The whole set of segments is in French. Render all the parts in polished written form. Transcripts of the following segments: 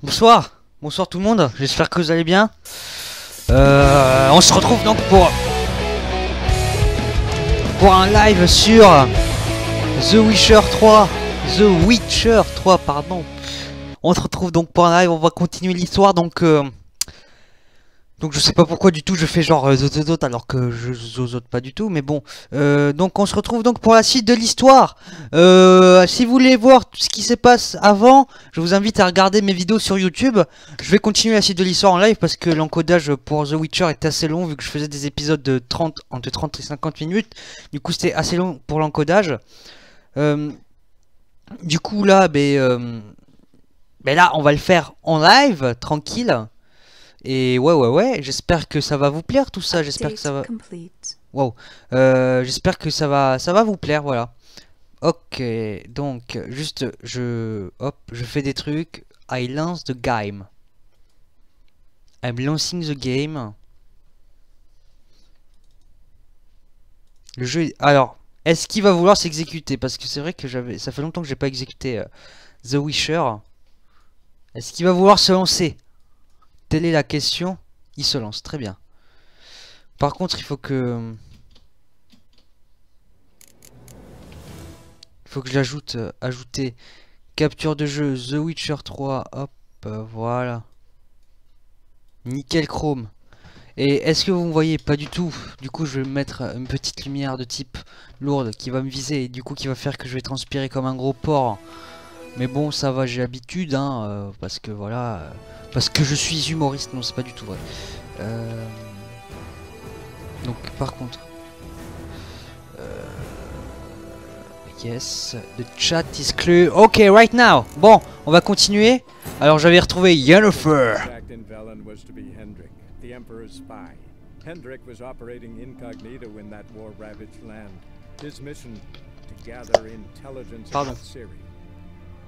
Bonsoir, bonsoir tout le monde, j'espère que vous allez bien. On se retrouve donc pour un live sur The Witcher 3. The Witcher 3, pardon. On se retrouve donc pour un live, on va continuer l'histoire donc je sais pas pourquoi du tout je fais genre zozozote alors que je zozote pas du tout, mais bon. Donc on se retrouve donc pour la suite de l'histoire. Si vous voulez voir tout ce qui se passe avant, je vous invite à regarder mes vidéos sur YouTube. Je vais continuer la suite de l'histoire en live parce que l'encodage pour The Witcher est assez long vu que je faisais des épisodes de entre 30 et 50 minutes. Du coup c'était assez long pour l'encodage. Du coup là, là on va le faire en live, tranquille. Et ouais, j'espère que ça va vous plaire tout ça, j'espère que ça va... Wow, j'espère que ça va vous plaire, voilà. Ok, donc, juste, je fais des trucs. I lance the game. I'm launching the game. Le jeu est... Alors, est-ce qu'il va vouloir s'exécuter? Parce que c'est vrai que ça fait longtemps que j'ai pas exécuté The Witcher. Est-ce qu'il va vouloir se lancer? Telle est la question. Il se lance, très bien. Par contre, il faut que je l'ajoute. Ajouter capture de jeu The Witcher 3. Hop, voilà. Nickel chrome. Et est-ce que vous me voyez? Pas du tout. Du coup, je vais mettre une petite lumière de type lourde qui va me viser et du coup qui va faire que je vais transpirer comme un gros porc. Mais bon, ça va, j'ai l'habitude, hein, parce que voilà, parce que je suis humoriste. Non, c'est pas du tout vrai. Donc, par contre, yes, the chat is clear. Ok, right now. Bon, on va continuer. Alors, j'avais retrouvé Yennefer. Hendrik was operating incognito in that war-ravaged land. His mission to gather intelligence about Ciri.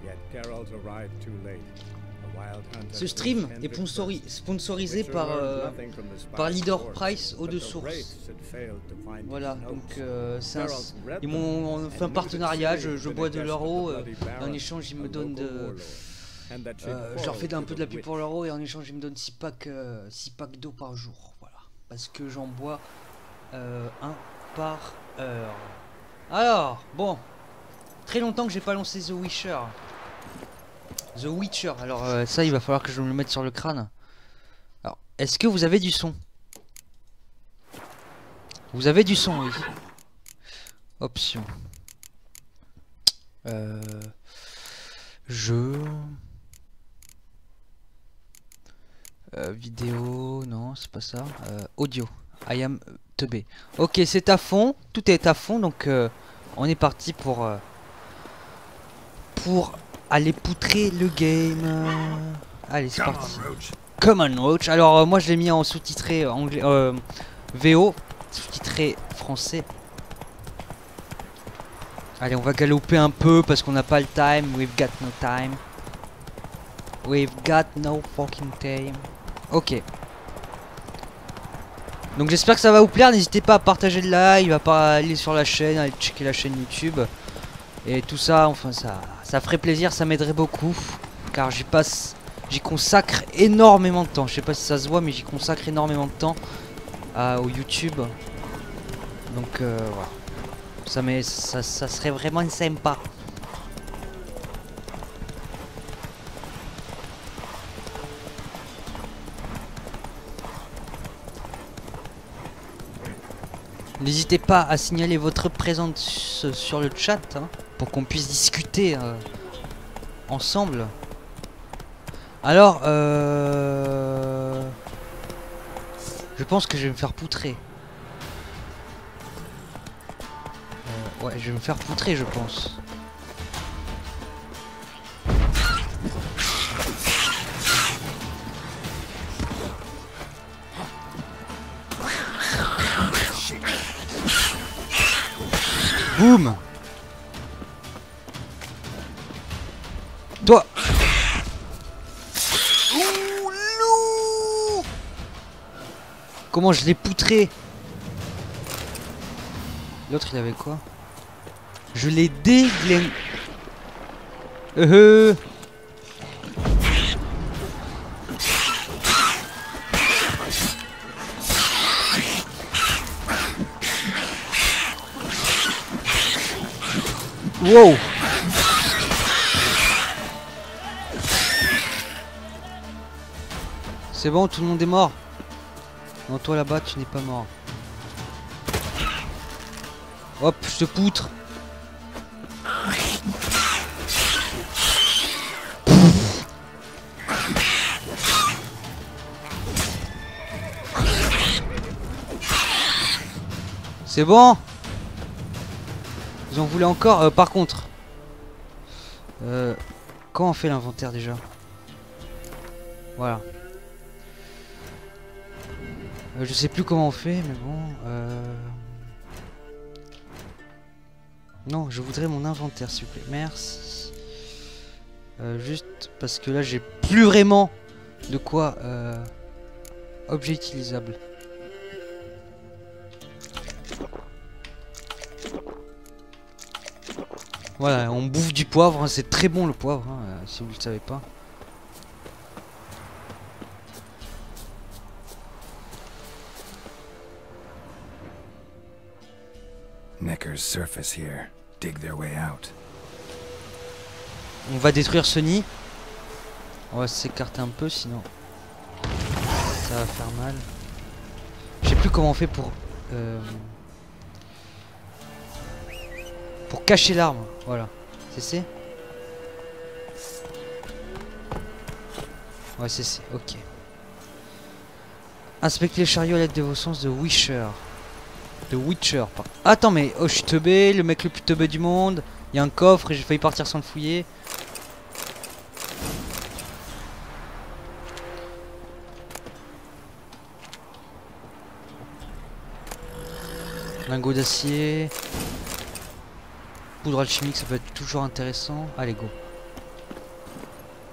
Yet Geralt arrived too late. Ce stream est sponsorisé par Leader Price Eau de Source. Voilà, donc ils m'ont fait un partenariat, je bois de leur eau, en échange ils me donnent de... je leur fais un peu de la pub pour leur eau et en échange ils me donnent 6 packs d'eau par jour. Voilà, parce que j'en bois un par heure. Alors, bon, très longtemps que j'ai pas lancé The Witcher. The Witcher, alors ça il va falloir que je me le mette sur le crâne. Alors, est-ce que vous avez du son? Vous avez du son, oui. Option. Jeu. Vidéo, non, c'est pas ça. Audio. I am teubé. Ok, c'est à fond, tout est à fond, donc on est parti pour aller poutrer le game. Allez, c'est parti. Come on, Roach. Alors, moi, je l'ai mis en sous-titré anglais, VO, sous-titré français. Allez, on va galoper un peu parce qu'on n'a pas le time. We've got no time. We've got no fucking time. Ok. Donc, j'espère que ça va vous plaire. N'hésitez pas à partager le live, à pas aller sur la chaîne, à aller checker la chaîne YouTube. Et tout ça, enfin ça ferait plaisir, ça m'aiderait beaucoup. Car j'y consacre énormément de temps. Je sais pas si ça se voit, mais j'y consacre énormément de temps au YouTube. Donc voilà. Ça serait vraiment sympa. N'hésitez pas à signaler votre présence sur le chat, hein, pour qu'on puisse discuter ensemble. Alors, je pense que je vais me faire poutrer. Ouais, je vais me faire poutrer, je pense. Boum. Toi. Ouh, loup. Comment je l'ai poutré. L'autre il avait quoi? Je l'ai déglingué. Wow. C'est bon, tout le monde est mort. Non, toi là-bas, tu n'es pas mort. Hop, je te poutre. C'est bon. Ils en voulaient encore. Par contre, comment on fait l'inventaire déjà? Voilà. Je sais plus comment on fait, mais bon. Non, je voudrais mon inventaire, s'il vous plaît. Merci. Juste parce que là, j'ai plus vraiment de quoi. Objet utilisable. Voilà, on bouffe du poivre, hein, c'est très bon le poivre, hein, si vous le savez pas. Necker's surface here. Dig their way out. On va détruire ce nid. On va s'écarter un peu, sinon ça va faire mal. Je sais plus comment on fait pour cacher l'arme. Voilà. C'est ouais, c'est ok. Inspectez les chariots à l'aide de vos sens de Witcher. Attends, mais oh, je suis teubé, le mec le plus teubé du monde. Il y a un coffre et j'ai failli partir sans le fouiller. Lingot d'acier. Poudre alchimique, ça peut être toujours intéressant. Allez, go.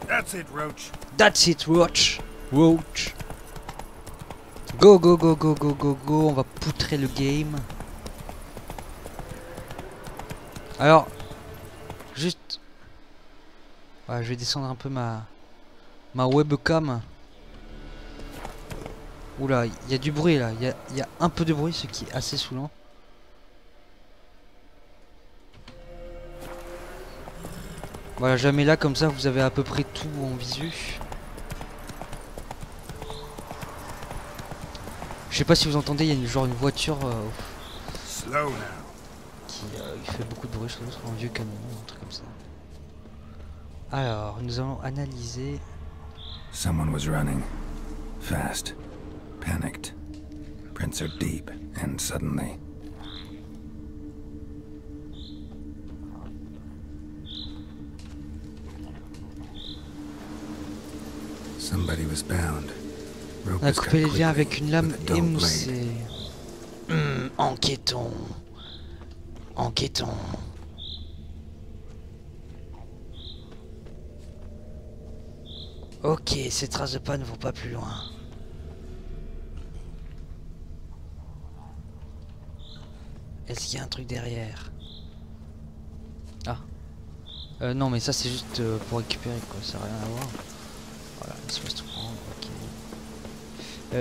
That's it, Roach. That's it, Roach. Go, go, go, go, go, go, go. On va poutrer le game. Alors, juste... Ouais, je vais descendre un peu ma webcam. Oula, il y a du bruit là. Il y a un peu de bruit, ce qui est assez saoulant. Voilà, jamais là, comme ça, vous avez à peu près tout en visu. Je sais pas si vous entendez, il y a une voiture qui fait beaucoup de bruit, je trouve, un vieux camion, un truc comme ça. Alors, nous allons analyser. Someone was running. Fast. Panicked. Prints are deep, and suddenly... Somebody was bound. On a coupé les liens avec une lame émoussée. Enquêtons. Ok, ces traces de pas ne vont pas plus loin. Est-ce qu'il y a un truc derrière? Ah. Non, mais ça c'est juste pour récupérer quoi, ça n'a rien à voir. Voilà, espace tout prendre, ok.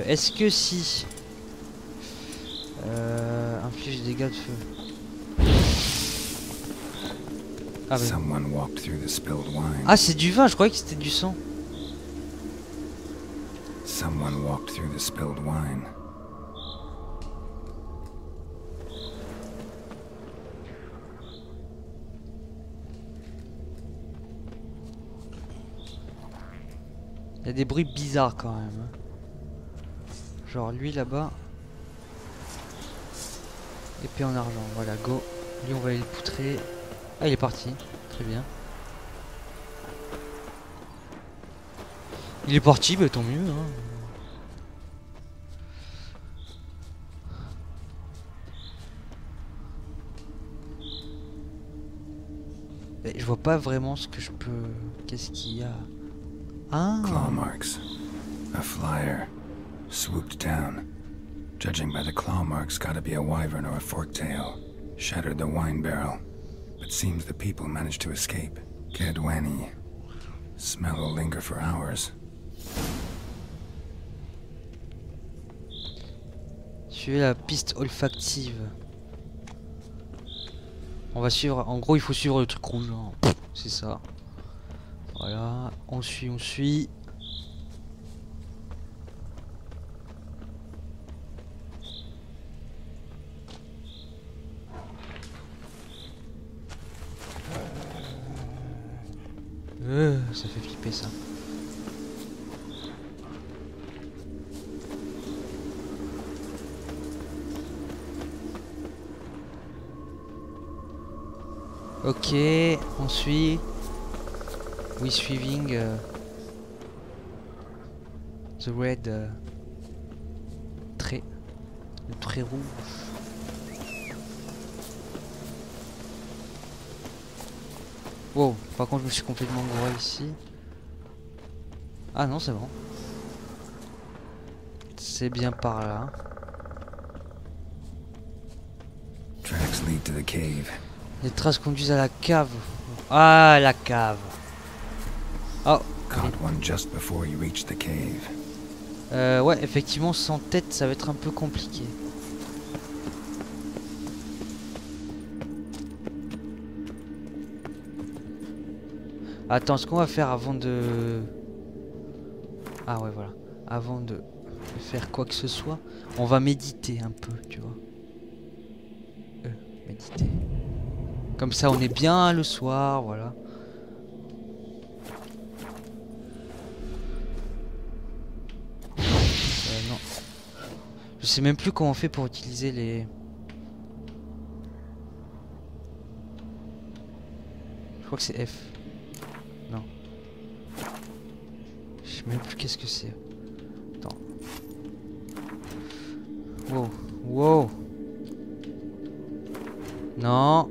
Est-ce que si... inflige des dégâts de feu. Ah, ah c'est du vin, je croyais que c'était du sang. Someone walked through the spilled wine. Il y a des bruits bizarres quand même. Genre lui là-bas. Épée en argent, voilà, go. Lui on va aller le poutrer. Ah il est parti, très bien. Il est parti, bah tant mieux hein. Et je vois pas vraiment ce que je peux... Qu'est-ce qu'il y a? Ah. Claw marks. A flyer. Swooped down. Judging by the claw marks, gotta be a wyvern or a forktail. Shattered the wine barrel. But seems the people managed to escape. Kedwani. Smell will linger for hours. Suivez la piste olfactive. On va suivre, en gros il faut suivre le truc rouge, hein. C'est ça. Voilà, on suit, on suit. Ça fait flipper ça. Ok, on suit. We suiving the red trait, le trait rouge. Wow, par contre je me suis complètement gouré ici. Ah non, c'est bon. C'est bien par là. Tracks lead to the cave. Les traces conduisent à la cave. Ah, la cave. Oh. Caught one just before you reached the cave. Ouais, effectivement, sans tête, ça va être un peu compliqué. Attends, ce qu'on va faire avant de... Ah ouais, voilà. Avant de faire quoi que ce soit, on va méditer un peu, tu vois. Méditer. Comme ça, on est bien le soir, voilà. Non. Je sais même plus comment on fait pour utiliser les... Je crois que c'est F. Non. Je sais même plus qu'est-ce que c'est. Attends. Wow. Wow. Non.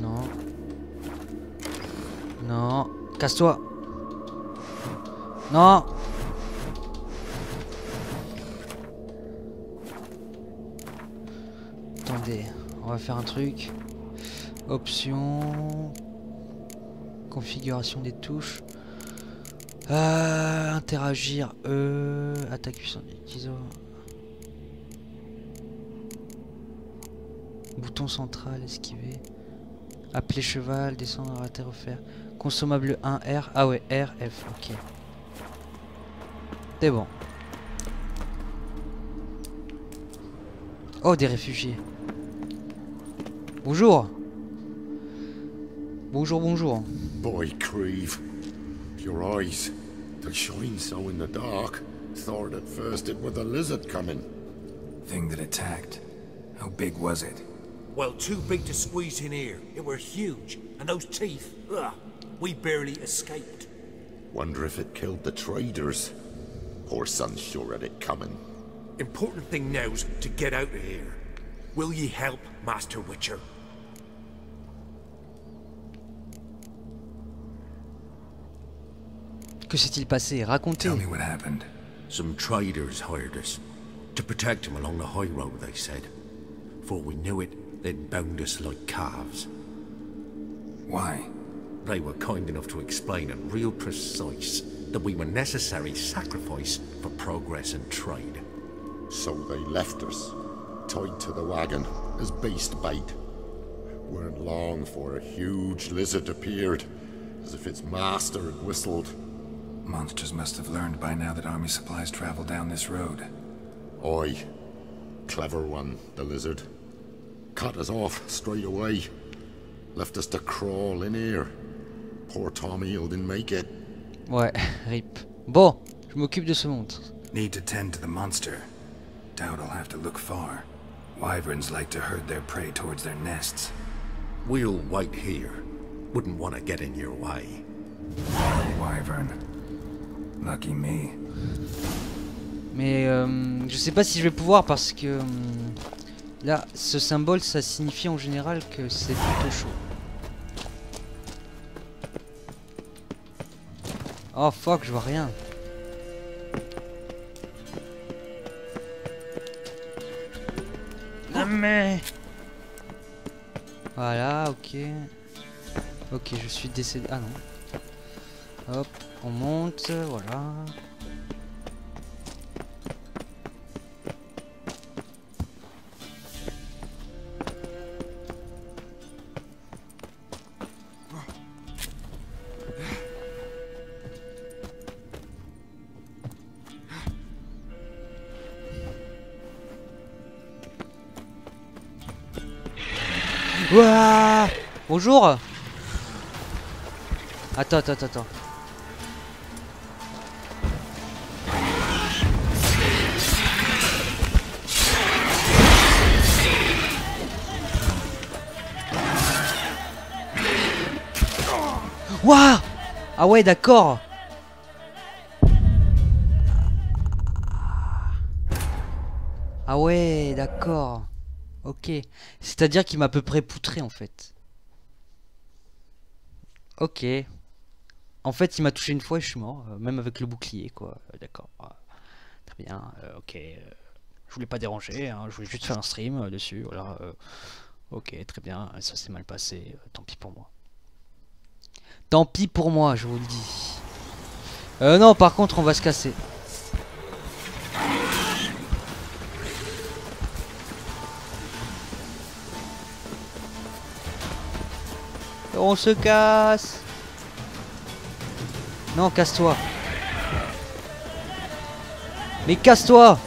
Non. Non. Casse-toi. Non. Attendez. On va faire un truc. Options. Configuration des touches. Interagir. Attaque puissante. Bouton central, esquiver. Appeler cheval, descendre, rater, refaire. Consommable 1, R. Ah ouais, R, F, ok. C'est bon. Oh, des réfugiés. Bonjour. Bonjour, bonjour. Boy, Creve. Your eyes, they shine so in the dark. Thought at first it were the lizard coming. Thing that attacked. How big was it? Well, too big to squeeze in here. It were huge. And those teeth, ugh, we barely escaped. Wonder if it killed the traders. Poor son's sure at it coming. Important thing now's to get out of here. Will ye help, Master Witcher? Que s'est-il passé? Racontez. Tell me what happened. Some traders hired us. To protect them along the high road, they said. Before we knew it, they'd bound us like calves. Why? They were kind enough to explain it real precise that we were necessary sacrifice for progress and trade. So they left us, tied to the wagon, as beast bait. Weren't long for a huge lizard appeared, as if its master had whistled. Monsters must have learned by now that army supplies travel down this road. Oi. Clever one, the lizard. Cut us off straight away. Left us to crawl in here. Poor Tommy didn't make it. Ouais, rip. Bon, je m'occupe de ce monstre. Need to tend to the monster. Doubt I'll have to look far. Wyverns like to herd their prey towards their nests. We'll wait here. Wouldn't want to get in your way. Wyvern. Lucky me. Mais je sais pas si je vais pouvoir parce que là, ce symbole, ça signifie en général que c'est plutôt chaud. Oh fuck, je vois rien. Ah mais... Voilà, ok. Ok, je suis décédé. Ah non. Hop, on monte, voilà. Ouah. Bonjour. Attends. Ouah. Ah ouais, d'accord. Ah ouais, d'accord. Ok. C'est-à-dire qu'il m'a à peu près poutré en fait. Ok. En fait, il m'a touché une fois et je suis mort. Même avec le bouclier, quoi. D'accord. Très bien. Ok. Je voulais pas déranger. Hein, je voulais juste faire un stream dessus. Voilà. Ok, très bien. Ça s'est mal passé. Tant pis pour moi. Tant pis pour moi, je vous le dis. Non, par contre, on va se casser. On se casse. Non, casse-toi. Mais casse-toi.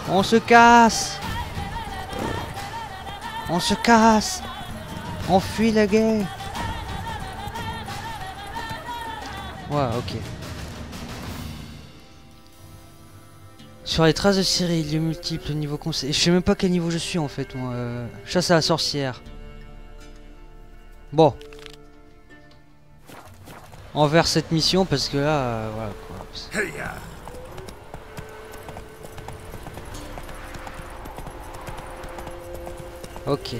On se casse. On se casse. On fuit la guerre. Ouais, ok. Sur les traces de Ciri, il y a multiples niveaux conseils. Je sais même pas quel niveau je suis en fait, moi. Chasse à la sorcière. Bon. Envers cette mission parce que là, voilà quoi. Ok.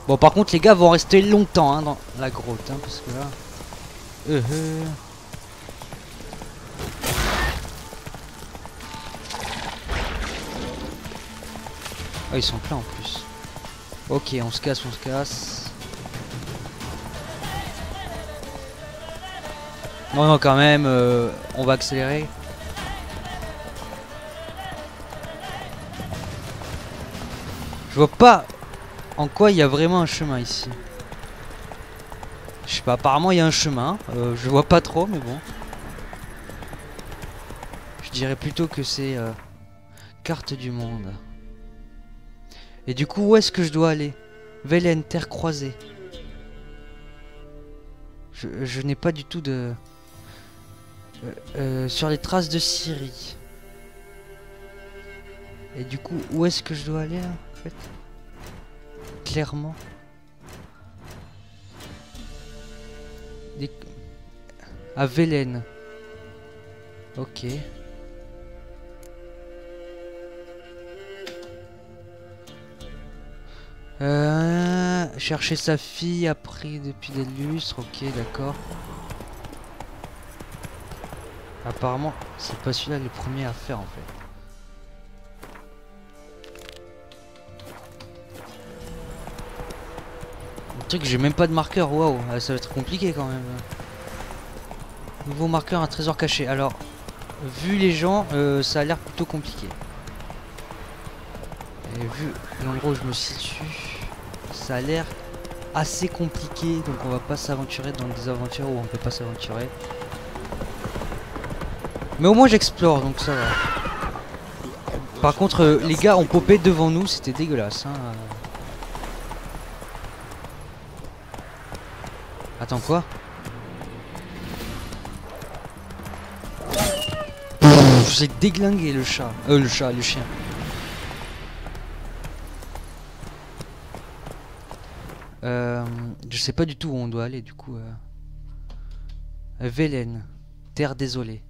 Bon, par contre, les gars vont rester longtemps hein, dans la grotte, hein, parce que là. Ah, ils sont pleins en plus. Ok, on se casse. Non, quand même, on va accélérer. Je vois pas en quoi il y a vraiment un chemin ici. Je sais pas, apparemment il y a un chemin. Je vois pas trop, mais bon. Je dirais plutôt que c'est carte du monde. Et du coup, où est-ce que je dois aller? Velen, terre croisée. Je n'ai pas du tout de... sur les traces de Ciri. Et du coup, où est-ce que je dois aller là, en fait? Clairement. À Velen. Ok. Chercher sa fille après depuis des lustres. Ok, d'accord. Apparemment, c'est pas celui-là le premier à faire en fait. Le truc, j'ai même pas de marqueur. Waouh, ça va être compliqué quand même. Nouveau marqueur, un trésor caché. Alors, vu les gens, ça a l'air plutôt compliqué. Et vu l'endroit où je me situe, ça a l'air assez compliqué. Donc on va pas s'aventurer dans des aventures où on peut pas s'aventurer. Mais au moins j'explore, donc ça va. Par contre, les gars ont popé devant nous, c'était dégueulasse. Hein. Attends, quoi? J'ai déglingué le chat. Le chien. Je sais pas du tout où on doit aller, du coup. Velen, terre désolée.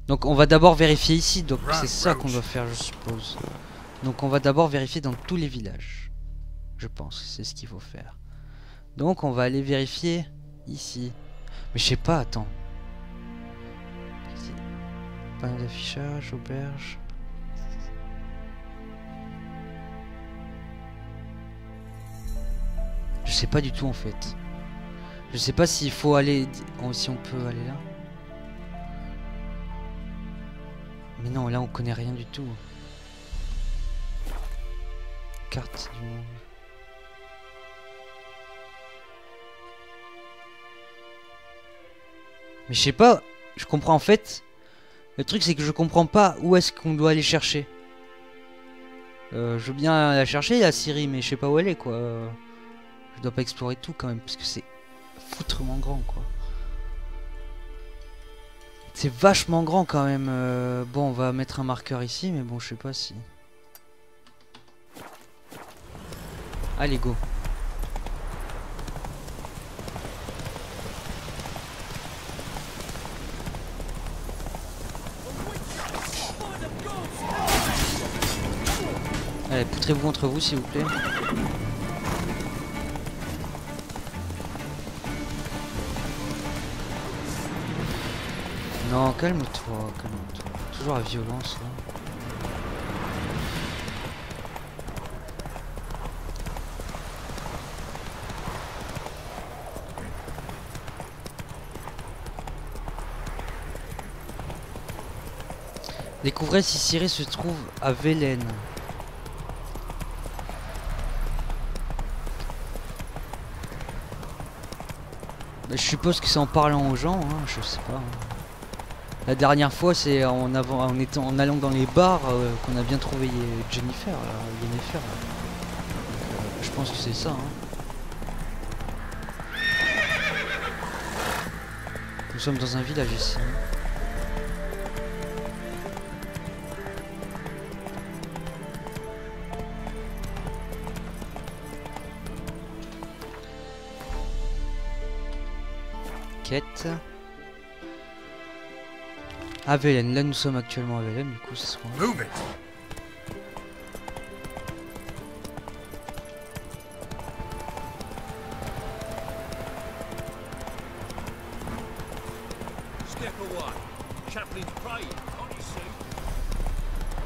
Donc on va d'abord vérifier ici, donc c'est ça qu'on doit faire, je suppose. Donc on va d'abord vérifier dans tous les villages. Je pense que c'est ce qu'il faut faire. Donc on va aller vérifier ici. Mais je sais pas, attends. Panneau d'affichage, auberge. Je sais pas du tout en fait. Je sais pas s'il faut aller... si on peut aller là. Mais non, là on connaît rien du tout. carte du monde. Mais je sais pas, je comprends en fait. Le truc c'est que je comprends pas où est-ce qu'on doit aller chercher. Je veux bien la chercher la Syrie, mais je sais pas où elle est quoi. Je dois pas explorer tout quand même, parce que c'est foutrement grand quoi. C'est vachement grand quand même. Bon, on va mettre un marqueur ici, mais bon, je sais pas si... Allez, go. Allez, poutrez-vous entre vous, s'il vous plaît. Non, calme-toi, calme-toi. Toujours la violence, là. Découvrez si Ciri se trouve à Velen. Je suppose que c'est en parlant aux gens, hein, je sais pas. La dernière fois, c'est en allant dans les bars qu'on a bien trouvé Jennifer. Jennifer. Je pense que c'est ça. Hein. Nous sommes dans un village ici. Quête. À Velen, là nous sommes actuellement à Velen, du coup ce sera...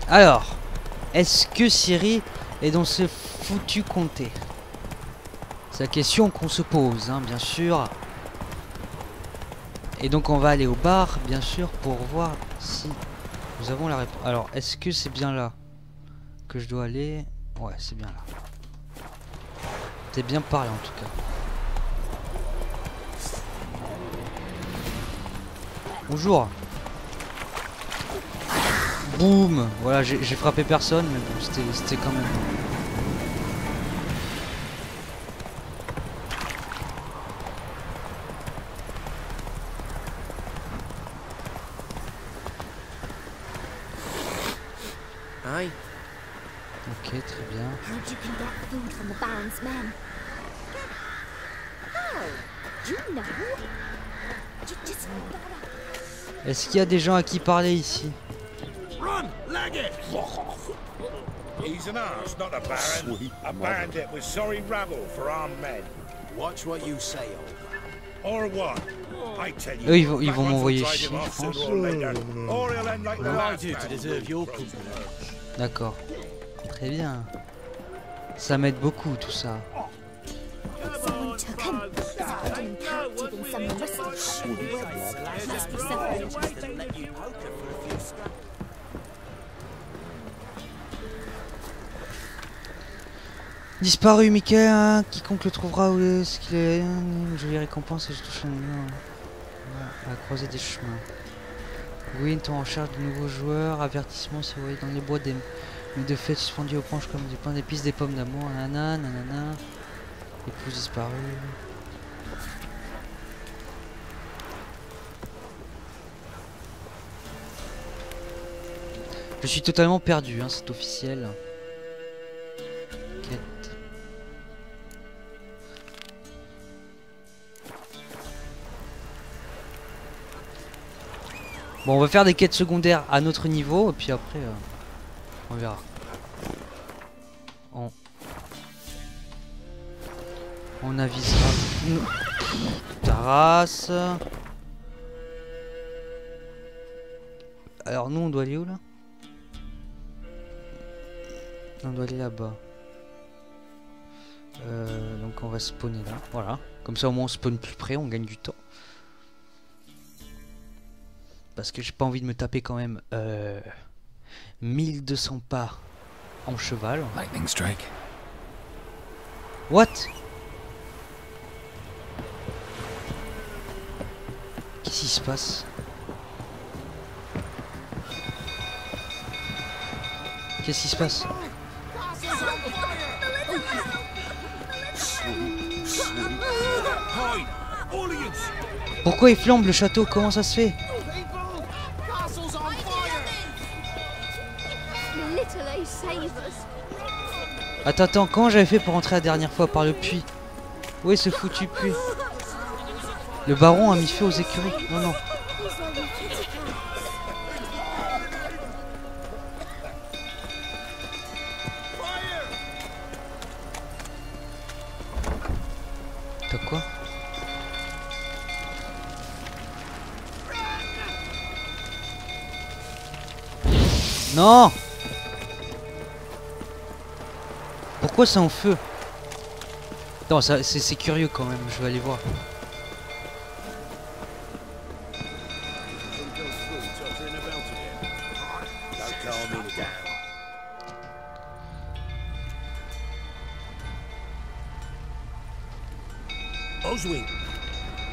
Alors, est-ce que Ciri est dans ce foutu comté? C'est la question qu'on se pose, hein, bien sûr. Et donc on va aller au bar, bien sûr, pour voir si nous avons la réponse. Alors, est-ce que c'est bien là que je dois aller? Ouais, c'est bien là. C'est bien parlé en tout cas. Bonjour. Boum. Voilà, j'ai frappé personne, mais bon, c'était quand même... Ok, très bien. Est-ce qu'il y a des gens à qui parler ici? He's an arse, not a baron. A bandit with sorry rabble for armed men. Watch what you say, or what? I tell you. Eux, ils vont m'envoyer chier, je pense. D'accord. Très bien. Ça m'aide beaucoup tout ça. Disparu Mickey, hein, quiconque le trouvera où est-ce qu'il est, une jolie récompense et je touche un à la croisée des chemins. Oui, on en charge de nouveaux joueurs, avertissement si vous voyez dans les bois des de fête suspendus aux branches comme des pains d'épices, des pommes d'amour, nanana, nanana, épouse disparue. Je suis totalement perdu, hein, c'est officiel. Quête. Bon, on va faire des quêtes secondaires à notre niveau, et puis après, on verra. On avisera. Ta race. Alors, nous, on doit aller où, là? On doit aller là-bas. Donc, on va spawner là. Voilà. Comme ça, au moins, on spawn plus près, on gagne du temps. Parce que j'ai pas envie de me taper quand même 1200 pas en cheval. Lightning strike. What? Qu'est-ce qui se passe? Qu'est-ce qui se passe? Pourquoi il flambe le château? Comment ça se fait? Attends, comment j'avais fait pour entrer la dernière fois? Par le puits. Où est ce foutu puits? Le baron a mis feu aux écuries. Non, non. T'as quoi? Non! Pourquoi c'est en feu? Non, c'est curieux quand même, je vais aller voir. Oswin!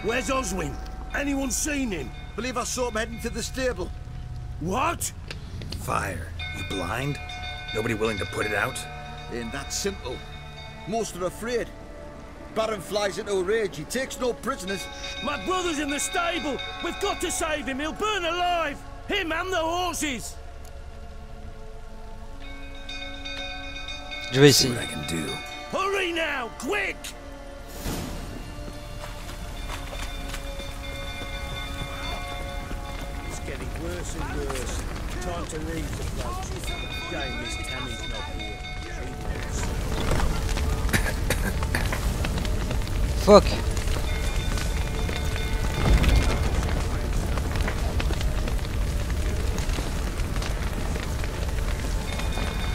Where's Oswin? Anyone seen him? Believe I saw him heading to the stable. What? Fire. You blind? Nobody willing to put it out? Ain't that simple. Most are afraid. Baron flies into a rage. He takes no prisoners. My brother's in the stable. We've got to save him. He'll burn alive. Him and the horses. Je vais See essayer. what I can do. Hurry now, quick! It's getting worse and worse. Time to leave the place. Shame Miss Tammy's not here. Fuck.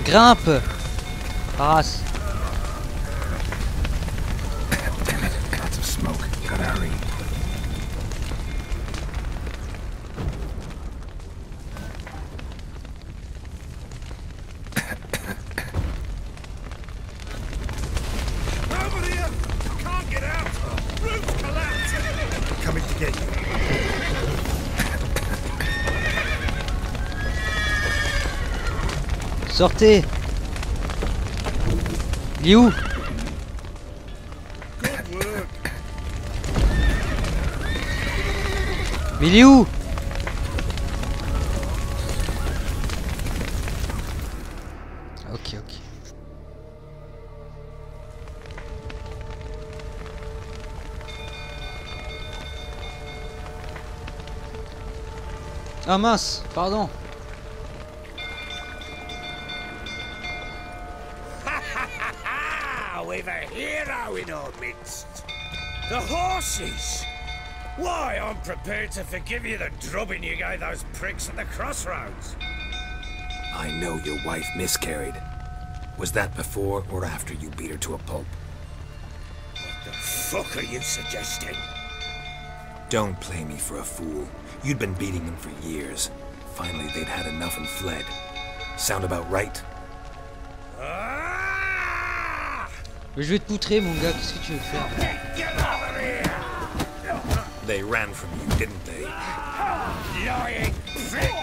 Grimpe. Race. Lots of smoke. Gotta hurry. Over here! Can't get out! Roof's collapsed! Coming to get you. Sortez. Il est où? Good work! Mais il est où? Ok, ok. Ah mince, pardon. We've a hero in our midst. The horses! Why, I'm prepared to forgive you the drubbing you gave those pricks at the crossroads. I know your wife miscarried. Was that before or after you beat her to a pulp? What the fuck are you suggesting? Don't play me for a fool. You'd been beating them for years. Finally, they'd had enough and fled. Sound about right? Ah! Mais je vais te poutrer mon gars, qu'est-ce que tu veux faire? Get over here! They ran from you, didn't they? Lying prick!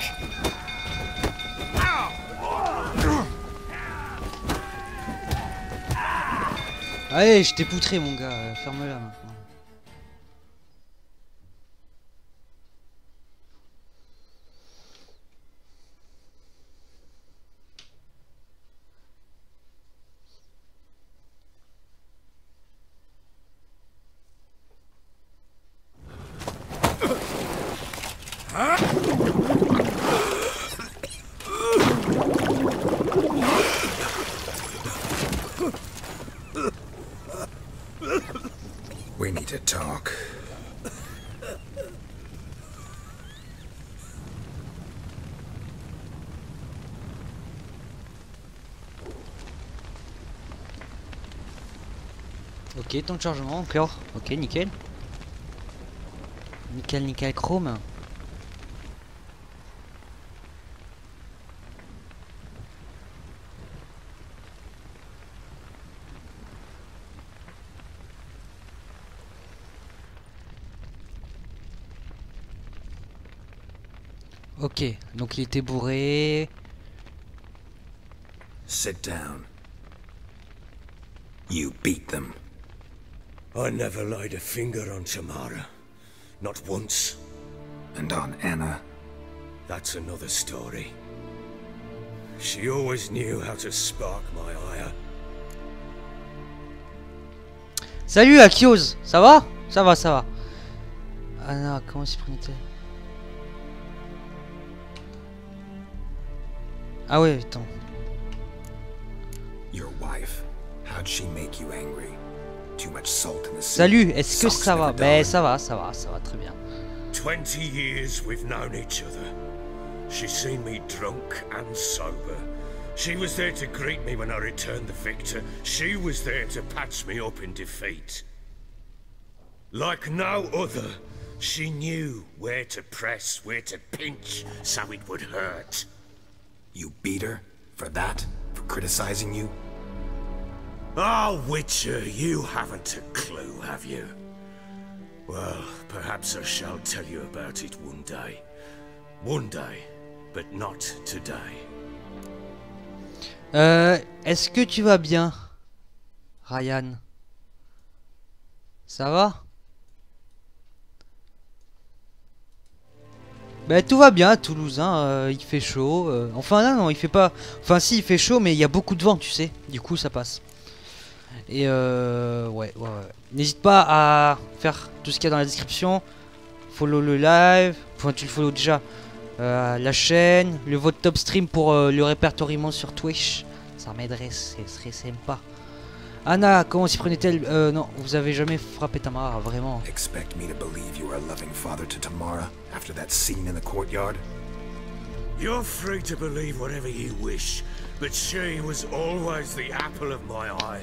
Allez, je t'ai poutré mon gars, ferme-la maintenant. We need to talk. Ok, temps de chargement encore. Ok, nickel. Nickel, nickel, chrome. Ok, donc il était bourré. Sit down. You beat them. I never laid a finger on Tamara. Not once. And on Anna? That's another story. She always knew how to spark my ire. Salut Akios, ça va? Ça va, ça va. Anna, comment s'y prenait-elle? Ah ouais, attends. Your wife. How'd she make you angry? Too much salt in the sea. Salut, est-ce que ça va? Ben ça va, très bien. 20 years we've known each other. She's seen me drunk and sober. She was there to greet me when I returned the victor. She was there to patch me up in defeat. Like no other, she knew where to press, where to pinch, so it would hurt. You beat her? For that? For criticizing you? Oh, Witcher, you haven't a clue, have you? Well, perhaps I shall tell you about it one day. One day, but not today. Est-ce que tu vas bien, Ryan? Ça va? Bah tout va bien à Toulouse, hein. Il fait chaud. Enfin non, il fait pas. Enfin si, il fait chaud, mais il y a beaucoup de vent, tu sais. Du coup, ça passe. Et ouais. N'hésite pas à faire tout ce qu'il y a dans la description. Follow le live. Enfin, tu le follow déjà. La chaîne, le vote top stream pour le répertoriement sur Twitch. Ça m'aiderait, ce serait sympa. Anna, comment s'y prenait-elle? Non, vous avez jamais frappé Tamara, vraiment. Expect me to believe you were a loving father to Tamara after that scene in the courtyard? You're free to believe whatever you wish, but she was always the apple of my eye.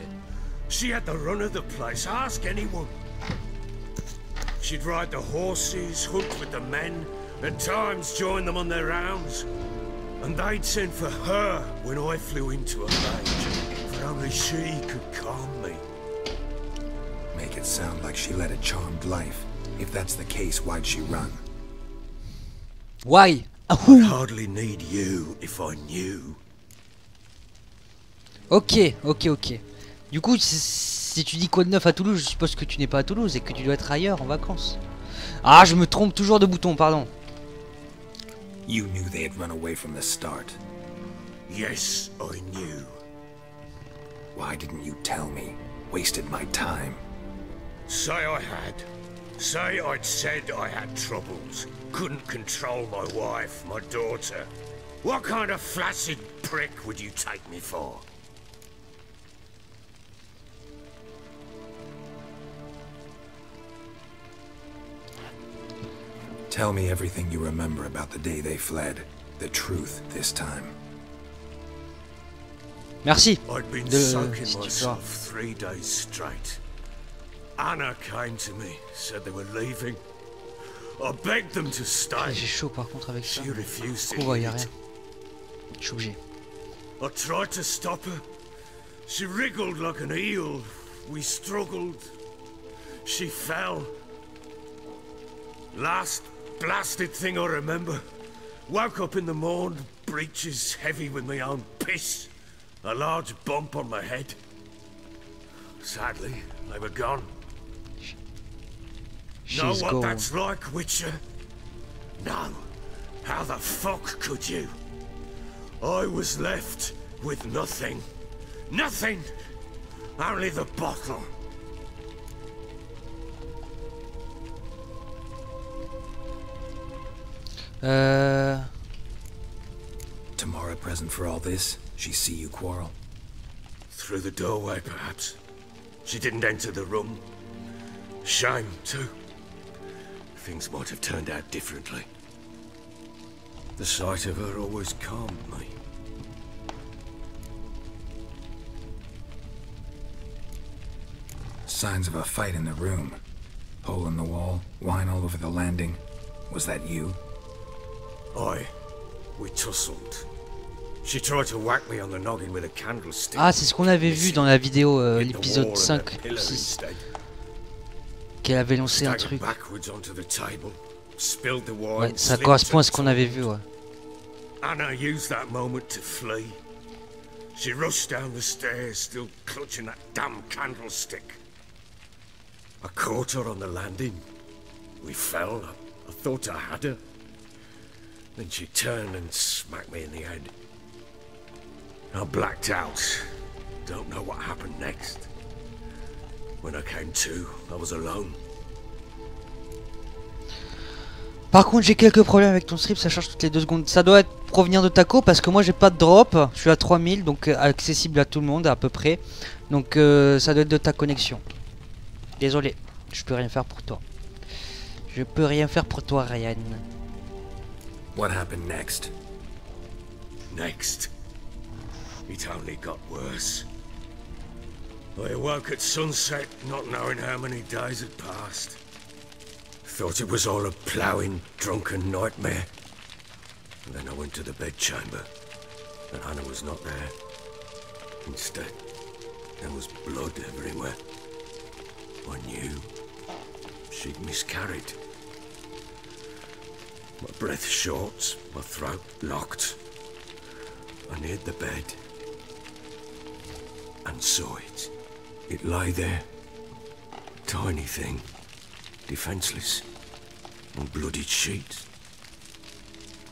She had the run of the place, ask anyone. She'd ride the horses, hunt with the men, at times join them on their rounds. And they'd send for her when I flew into a rage, for only she could calm me. Make it sound like she led a charmed life. If that's the case, why'd she run? Why? I'd hardly need you if I knew. Ok. Du coup, si tu dis quoi de neuf à Toulouse, je suppose que tu n'es pas à Toulouse et que tu dois être ailleurs en vacances. Ah, je me trompe toujours de bouton, pardon. You knew they had run away from the start. Yes, I knew. Why didn't you tell me? Wasted my time. Say I had. Say I'd said I had troubles. Couldn't control my wife, my daughter. What kind of flaccid prick would you take me for? Tell me everything you remember about the day they fled. The truth this time. Merci. I'd been soaking myself 3 days straight. Anna came to me, said they were leaving. I begged them to stay. J'ai chaud par contre avec ça. She refused to y a eat. rien. Je suis obligé. I tried to stop her. She wriggled like an eel. We struggled. She fell. Last blasted thing I remember. Woke up in the morn, breeches heavy with my own piss. A large bump on my head. Sadly, they were gone. Know what that's like, Witcher? No. How the fuck could you? I was left with nothing. Nothing! Only the bottle. Tamara present for all this? She see you quarrel? Through the doorway, perhaps. She didn't enter the room. Shame, too. Things might have turned out differently. The sight of her always calmed me. Signs of a fight in the room. Hole in the wall, wine all over the landing. Was that you? Aye. We tussled. She tried to whack me on the noggin with a candlestick. Ah, c'est ce qu'on avait vu dans la vidéo, l'épisode 5 ou 6. Qu'elle avait lancé un truc. Backwards onto the table. spilled the wine. Ouais, ça correspond à ce qu'on avait vu, ouais. Anna used that moment to flee. She rushed down the stairs, still clutching that damn candlestick. I caught her on the landing. We fell. I thought I had her. Then she turned and smacked me in the head. I blacked out. Don't know what happened next. When I came to, I was alone. Par contre, j'ai quelques problèmes avec ton strip, ça charge toutes les 2 secondes. Ça doit provenir de Taco parce que moi j'ai pas de drop. Je suis à 3000, donc accessible à tout le monde à peu près. Donc ça doit être de ta connexion. Désolé, je peux rien faire pour toi. Je peux rien faire pour toi, Ryan. What happened next? Next, it only got worse. I awoke at sunset, not knowing how many days had passed. Thought it was all a ploughing, drunken nightmare. And then I went to the bedchamber, and Anna was not there. Instead, there was blood everywhere. I knew she'd miscarried. My breath short, my throat locked. I neared the bed and saw it. It lay there, tiny thing. Defenseless, on bloodied sheets,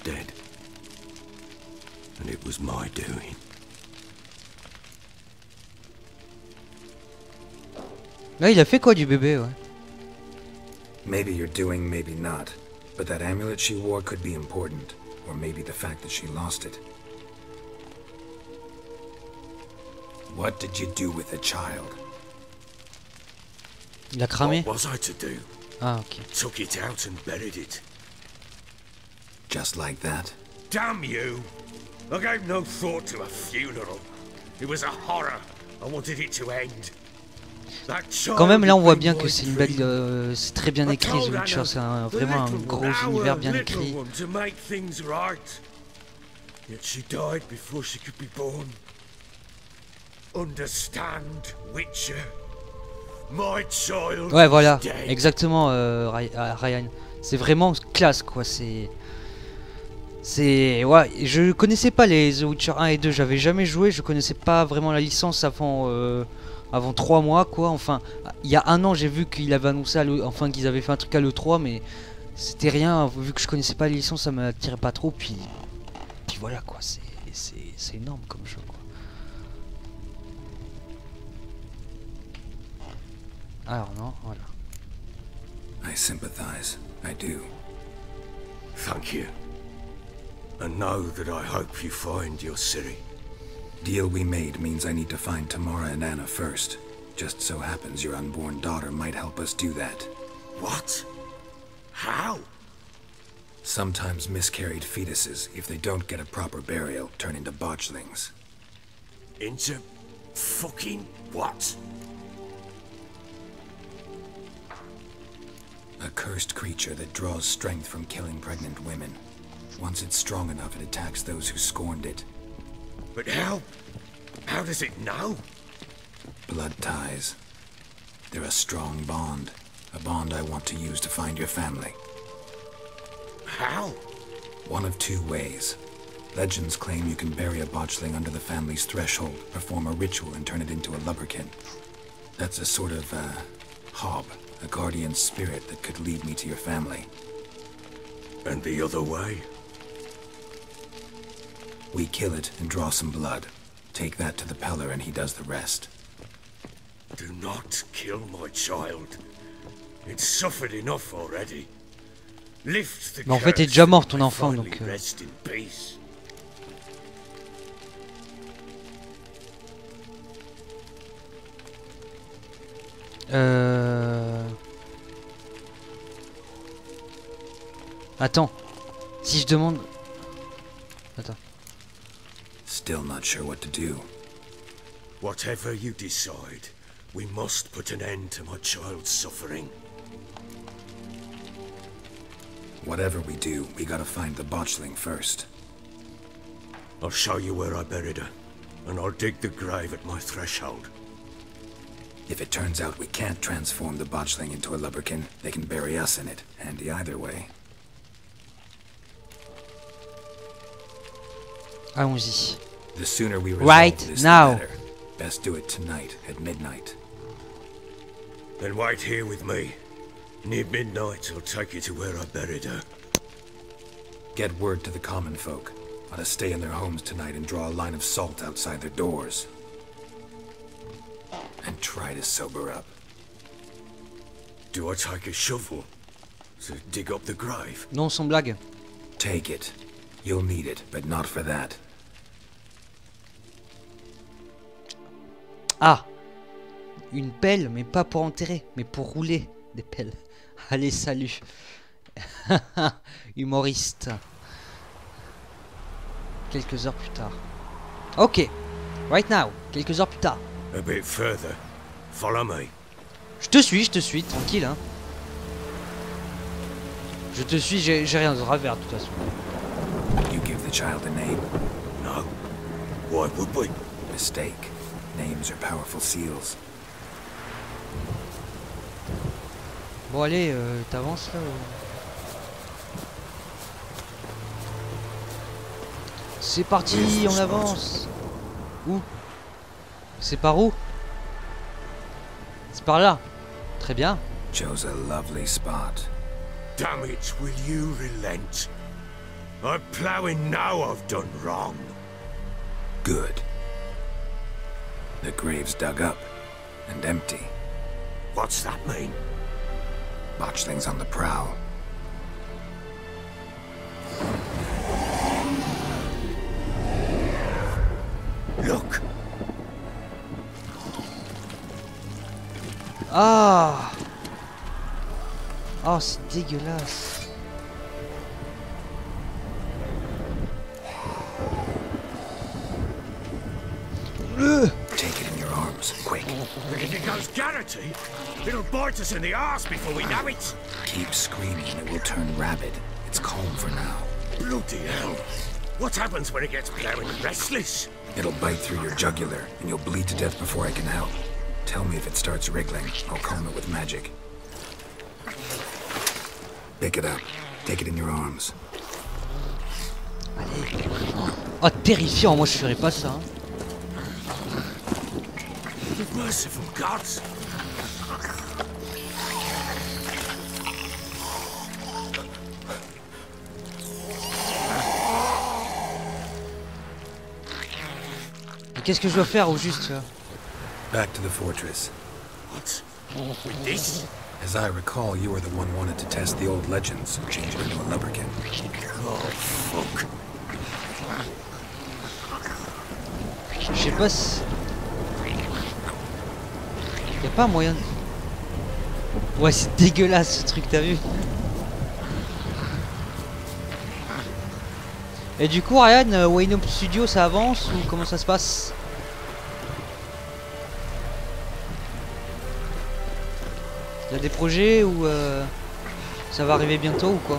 dead. And it was my doing. Là, il a fait quoi du bébé, ouais? Maybe you're doing, maybe not. But that amulet she wore could be important. Or maybe the fact that she lost it. What did you do with the child? Il a cramé? What was I to do? Ah, ok. Took it out and buried it. Just like that? Damn you! I gave no thought to a funeral. It was a horror. I wanted it to end. Quand même, là, on voit bien que c'est une belle, c'est très bien écrit, The Witcher. C'est vraiment un gros univers bien écrit. Yet she died before she could be born. Understand, Witcher? My child. Ouais, voilà, exactement, Ryan. C'est vraiment classe, quoi. Ouais, je connaissais pas les The Witcher 1 et 2, j'avais jamais joué, je connaissais pas vraiment la licence avant 3 mois, quoi. Enfin, il y a 1 an, j'ai vu qu'il avait annoncé, enfin qu'ils avaient fait un truc à l'E3, mais c'était rien, vu que je connaissais pas la licence, ça m'attirait pas trop, puis voilà, quoi. C'est énorme comme jeu, quoi. Alors non, voilà. I sympathize. I do. Thank you. And know that I hope you find your Ciri. Deal we made means I need to find Tamara and Anna first. Just so happens your unborn daughter might help us do that. What? How? Sometimes miscarried fetuses, if they don't get a proper burial, turn into botchlings. Into fucking what? A cursed creature that draws strength from killing pregnant women. Once it's strong enough, it attacks those who scorned it. But how? How does it know? Blood ties. They're a strong bond. A bond I want to use to find your family. How? One of 2 ways. Legends claim you can bury a botchling under the family's threshold, perform a ritual, and turn it into a lubberkin. That's a sort of, hob. A guardian spirit that could lead me to your family. And the other way? We kill it and draw some blood. Take that to the Peller and he does the rest. Do not kill my child. It's suffered enough already. Lift the Mais en fait, t'es déjà mort ton enfant, donc... Rest in peace. Attends. Si je demande... Attends. Still not sure what to do. Whatever you decide, we must put an end to my child's suffering. Whatever we do, we gotta find the botchling first. I'll show you where I buried her, and I'll dig the grave at my threshold. If it turns out we can't transform the botchling into a lubberkin, they can bury us in it. Handy either way. Allons-y. The sooner we Right resolve this, now. the better. Best do it tonight at midnight. Then wait here with me. Near midnight, I'll take you to where I buried her. Get word to the common folk. Ought to stay in their homes tonight and draw a line of salt outside their doors. And try to sober up. Do I take a shovel to dig up the grave? Non, sans blague. Take it. You'll need it, but not for that. Ah, une pelle, mais pas pour enterrer, mais pour rouler des pelles. Allez, salut. Humoriste. Quelques heures plus tard. Ok, right now, quelques heures plus tard. A bit further. Follow me. Je te suis, tranquille, hein. Je te suis, j'ai rien d'autre à faire, de toute façon. You give the child a name? No. Why would we? Mistake. Names are powerful seals. Bon, allez, t'avances là ou... C'est parti, on avance. Où? C'est par où? C'est par là. Très bien. Chose a lovely spot. Damn it, will you relent? I'm ploughing now I've done wrong. Good. The grave's dug up and empty. What's that mean? Botchling's on the prowl. Look. Ah. Oh, c'est dégueulasse. Take it in your arms, quick. If it goes Garrity, it'll bite us in the arse before we know it. Keep screaming and it will turn rabid. It's calm for now. Bloody hell. What happens when it gets blowing restless? It'll bite through your jugular and you'll bleed to death before I can help. Tell me if it starts wriggling. I'll calm it with magic. Pick it up. Take it in your arms. Allez. Oh, terrifiant, moi je ferais pas ça. Hein. Merciful gods. Mais qu'est-ce que je dois faire au juste? Back to the fortress. What? With this? As I recall, you were the one wanted to test the old legends, change it into a lubberkin. Oh, fuck. Je sais pas si... Y'a pas moyen de... Ouais, c'est dégueulasse ce truc, t'as vu? Et du coup, Ryan, Wayne Home Studio, ça avance ou comment ça se passe? Y'a des projets ou ça va arriver bientôt ou quoi?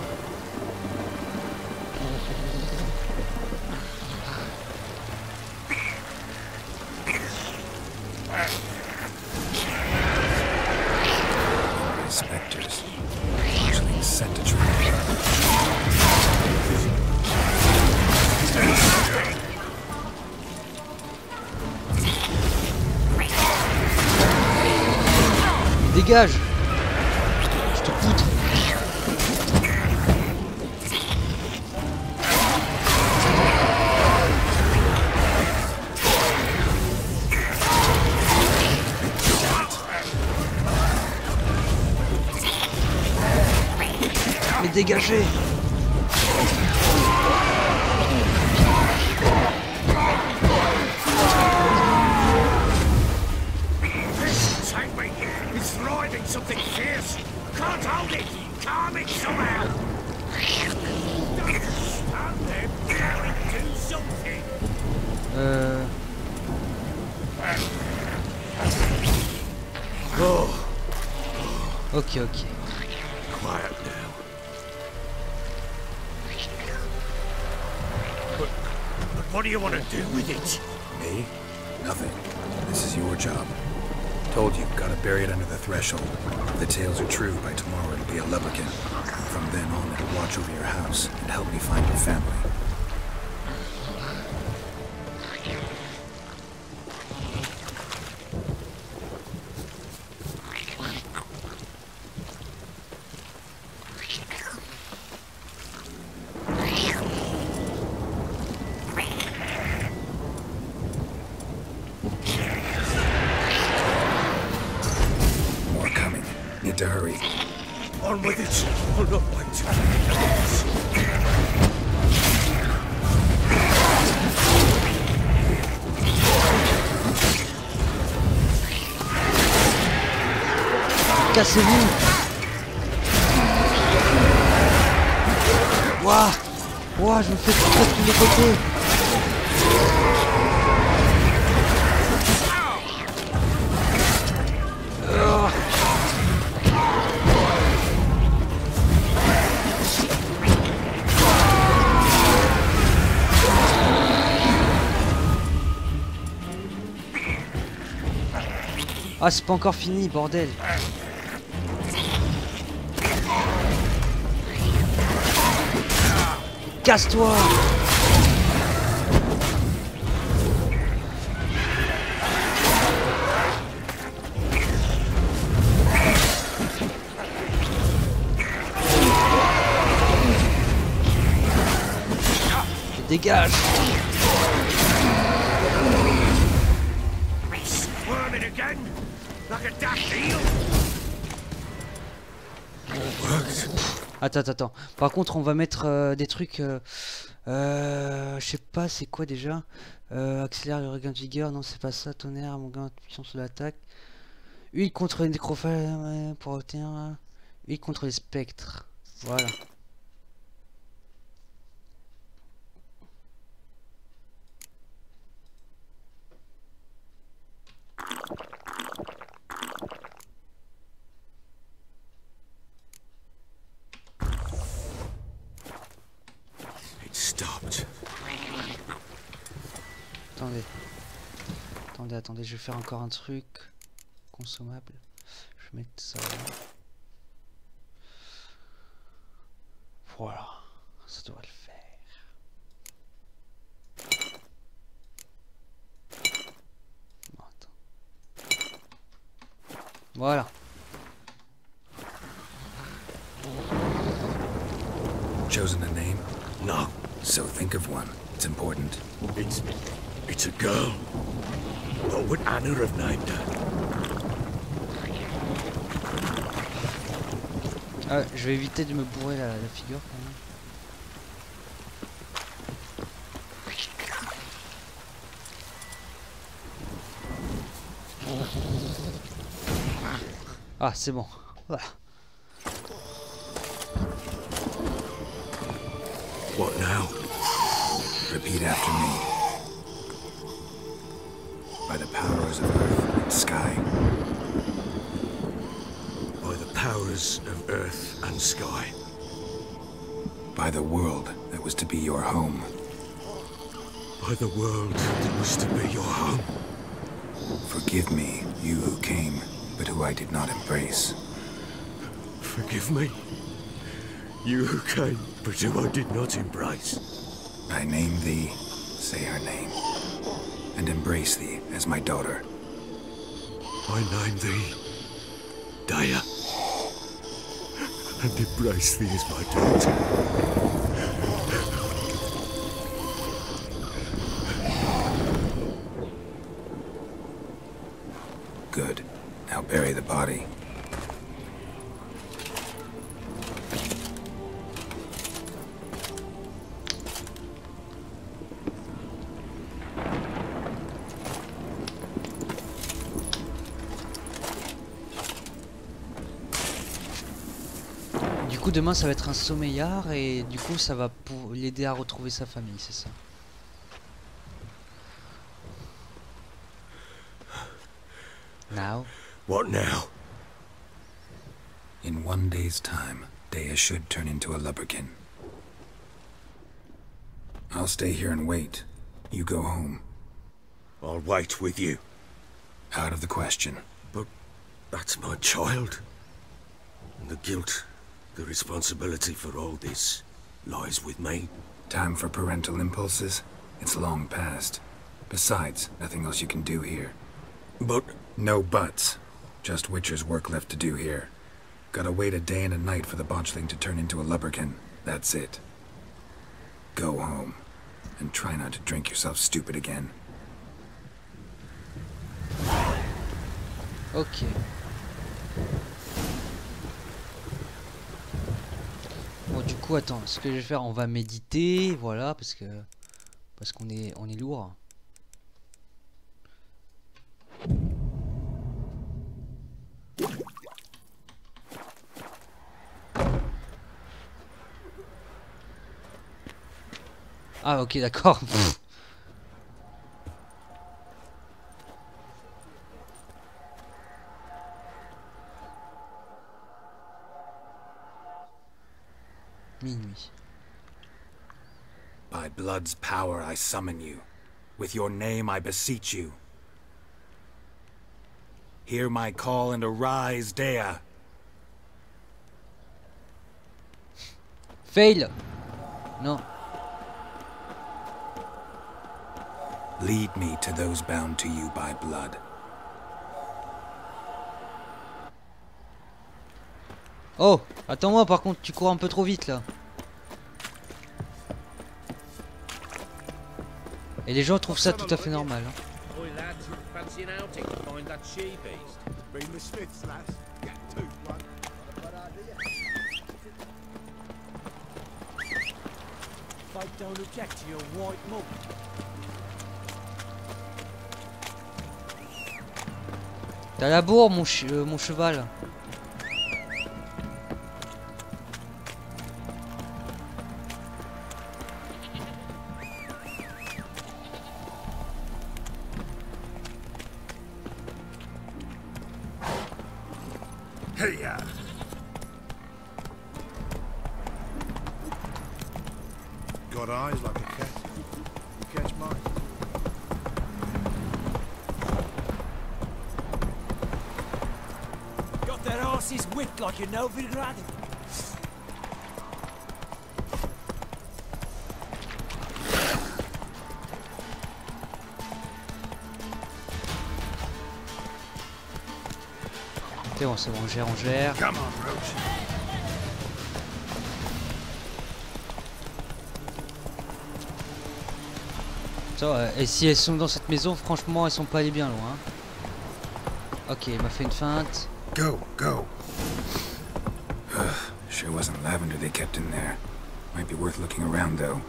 Spectres. Actually sent a train. Dégage! Je te poutre! Mais dégagez! Take me. It's riding something fierce. Can't hold it. Calm it somehow. Don't stand there. Now do something. Oh, Ok, ok. quiet now. But what do you want to do with it? Me? Nothing. This is your job. Told you, gotta bury it under the threshold. If the tales are true, by tomorrow it'll be a lubberkin. From then on, it'll watch over your house and help me find your family. on with it. I'll not wait till Cassez-vous. Waouh. Waouh, je me fais tirer de tous les côtés. Ah, c'est pas encore fini, bordel. Casse-toi. Dégage. Attends. Par contre, on va mettre des trucs. Je sais pas, c'est quoi déjà? Accélère le regain de vigueur. Non, c'est pas ça. Tonnerre, mon gain de puissance de l'attaque. Huile contre les nécrophages pour obtenir. Huile contre les spectres. Voilà. Attendez, je vais faire encore un truc consommable. Je vais mettre ça là. Voilà, ça devrait le faire. Bon, attends. Voilà. Chosen a name? No. So think of one. It's important. It's a girl. What would Anna have named her? Je vais éviter de me bourrer la figure quand même. Ah, c'est bon. Voilà. What now? Repeat after me. By the powers of earth and sky. By the powers of earth and sky. By the world that was to be your home. By the world that was to be your home. Forgive me, you who came, but who I did not embrace. Forgive me, you who came, but who I did not embrace. I name thee, say her name, and embrace thee as my daughter. I name thee, Daya, and embrace thee as my daughter. Good. Now bury the body. Du coup, demain ça va être un sommeillard et du coup ça va l'aider à retrouver sa famille, c'est ça. Now? What now? In 1 day's time, Daya should turn into a lubberkin. I'll stay here and wait. You go home. I'll wait with you. Out of the question. But that's my child. And the guilt, the responsibility for all this lies with me. Time for parental impulses? It's long past. Besides, nothing else you can do here. But... No buts. Just Witcher's work left to do here. Gotta wait a day and a night for the botchling to turn into a lubberkin. That's it. Go home. And try not to drink yourself stupid again. Ok. du coup, attends, ce que je vais faire, on va méditer, voilà, parce qu'on est lourd. Ah ok, d'accord. Minuit. By blood's power I summon you. With your name I beseech you. Hear my call and arise, Dea. Fail. Non. Lead me to those bound to you by blood. Oh, attends-moi par contre, tu cours un peu trop vite là. Et les gens trouvent ça tout à fait normal. Hein. T'as la bourre mon cheval. Hey-ya! Got eyes like a cat. You catch mine. Got their asses whipped like a Novigrad. C'est bon, on gère. Come on, Roach. Ça, et si elles sont dans cette maison, franchement, elles sont pas allées bien loin. Ok, il m'a fait une feinte. Go. Sure wasn't lavender they kept in there. Might be worth looking around though.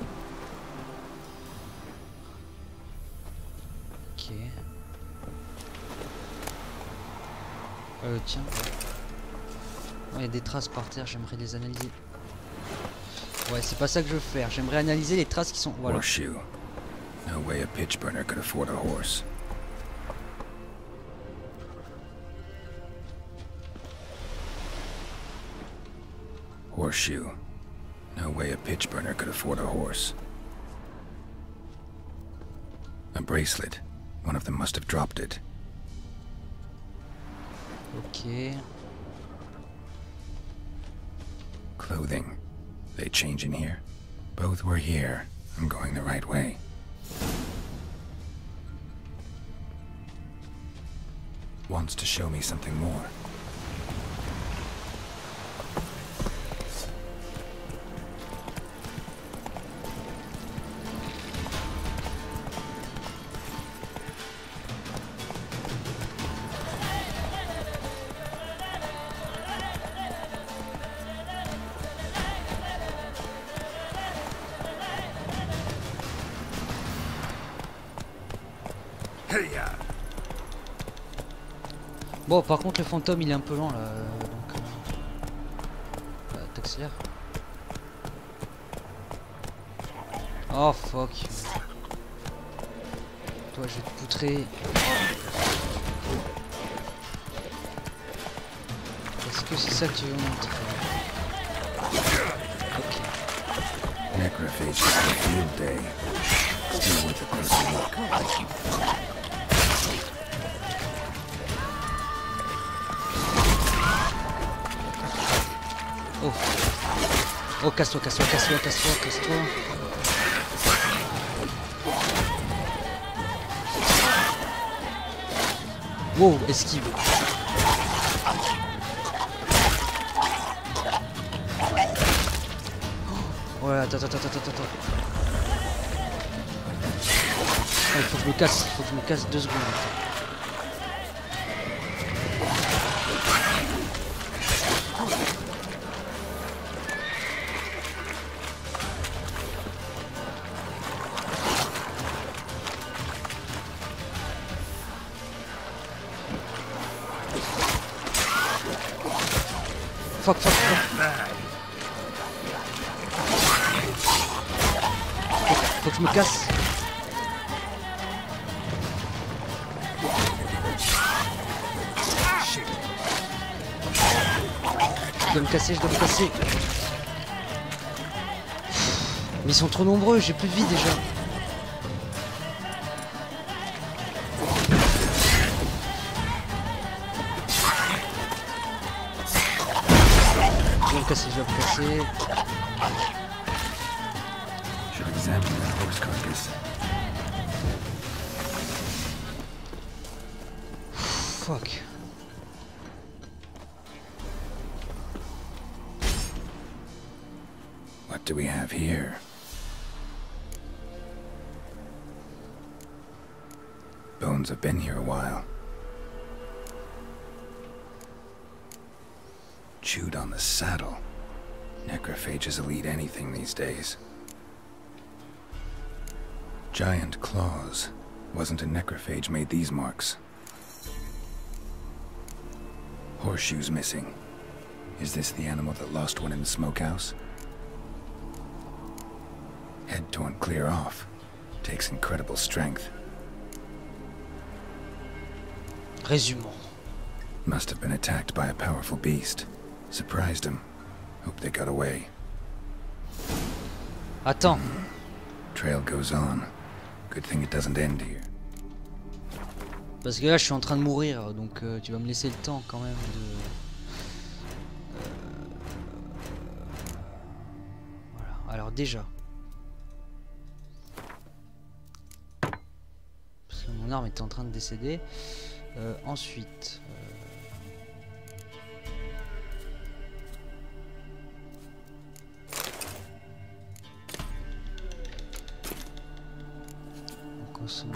Ok. Tiens. Il y a des traces par terre, j'aimerais les analyser. Ouais, c'est pas ça que je veux faire. J'aimerais analyser les traces qui sont... Voilà. Horseshoe. No way a pitch burner could afford a horse. Horseshoe. No way a pitch burner could afford a horse. A bracelet. One of them must have dropped it. Ok. Clothing. They change in here? Both were here. I'm going the right way. Wants to show me something more. Bon, par contre, le fantôme il est un peu lent là. Donc. T'accélères. Oh fuck. Toi, je vais te poutrer. Est-ce que c'est ça que tu veux montrer? Ok. Necrophage is a field day. Still worth a closer look. Oh, casse-toi. Wow, esquive. Ouais, attends. Il faut que je me casse 2 secondes. Fuck. Faut que je me casse. Je dois me casser. Mais ils sont trop nombreux, j'ai plus de vie déjà. Je dois me casser. Should examine that horse carcass. Fuck. What do we have here? Bones have been here a while. Chewed on the saddle. Necrophages will eat anything these days. Giant claws. Wasn't a necrophage made these marks. Horseshoes missing. Is this the animal that lost one in the smokehouse? Head torn clear off. Takes incredible strength. Résumons. Must have been attacked by a powerful beast. Surprised him. Hope they got away. Attends. Trail goes on. Good thing it doesn't end here. Parce que là je suis en train de mourir, donc tu vas me laisser le temps quand même de... Voilà, alors déjà... Parce que mon arme était en train de décéder. Ensuite... On consomme...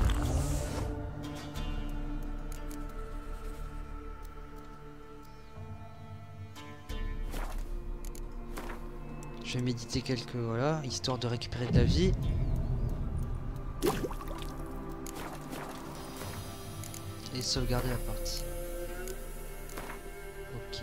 Je vais méditer quelques, voilà, histoire de récupérer de la vie. Et sauvegarder la partie. Ok.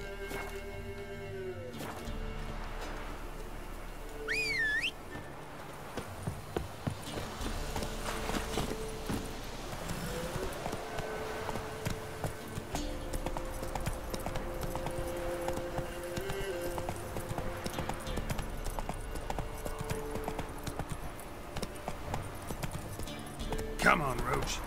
Come on, Roach.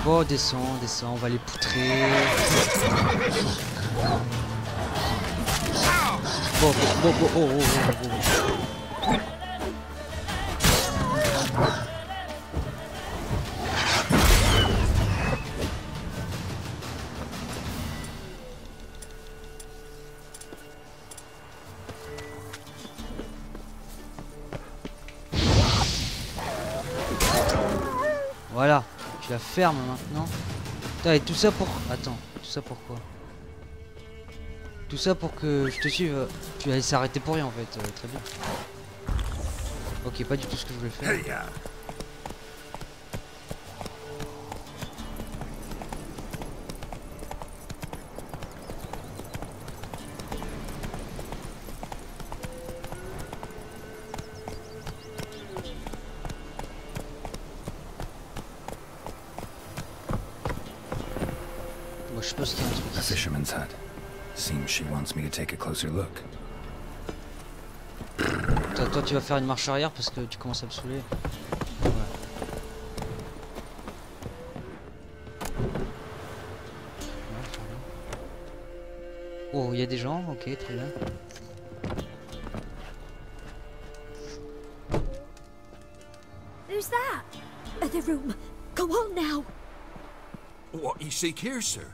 Bon, descends, on va les poutrer. Bon, oh. Voilà, je la ferme maintenant. Putain, et tout ça pour... Attends, tout ça pourquoi? Tout ça pour que je te suive. Tu vas s'arrêter pour rien en fait, très bien. Ok, pas du tout ce que je voulais faire. Je suppose qu'il y a un truc. A fisherman's hut. Seems she wants me to take a closer look. Toi tu vas faire une marche arrière parce que tu commences à me saouler. Ouais. Oh, il y a des gens, ok, très bien. Who's that? The room. Go on now. What you seek here, sir?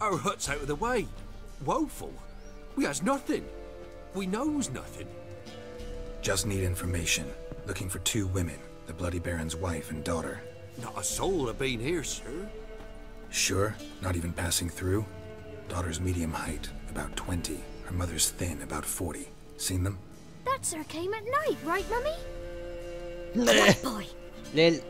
Our hut's out of the way. Woeful. We has nothing. We knows nothing. Just need information. Looking for 2 women. The Bloody Baron's wife and daughter. Not a soul have been here, sir. Sure? Not even passing through? Daughter's medium height, about 20. Her mother's thin, about 40. Seen them? That sir came at night, right, Mummy? Meh. Boy, L'aile.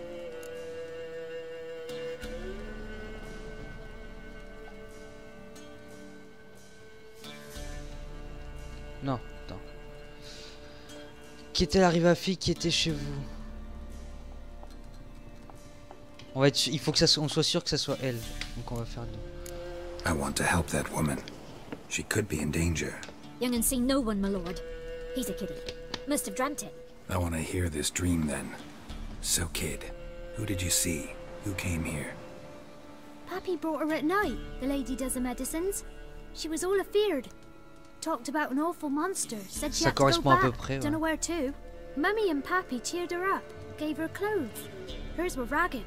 Non, attends. Qui était la Rivafi qui était chez vous? On va être, il faut que on soit sûr que ça soit elle. Donc on va faire deux. I want to help that woman. She could be in danger. Young and seen no one, my lord. He's a kiddie. Must have dreamt it. I want to hear this dream then. So, kid, who did you see? Who came here? Pappy brought her at night. The lady does the medicines. She was all afeared. Talked about an awful monster. Said she had to go back. Don't know where to. Mummy and Pappy cheered her up. Gave her clothes. Hers were ragged.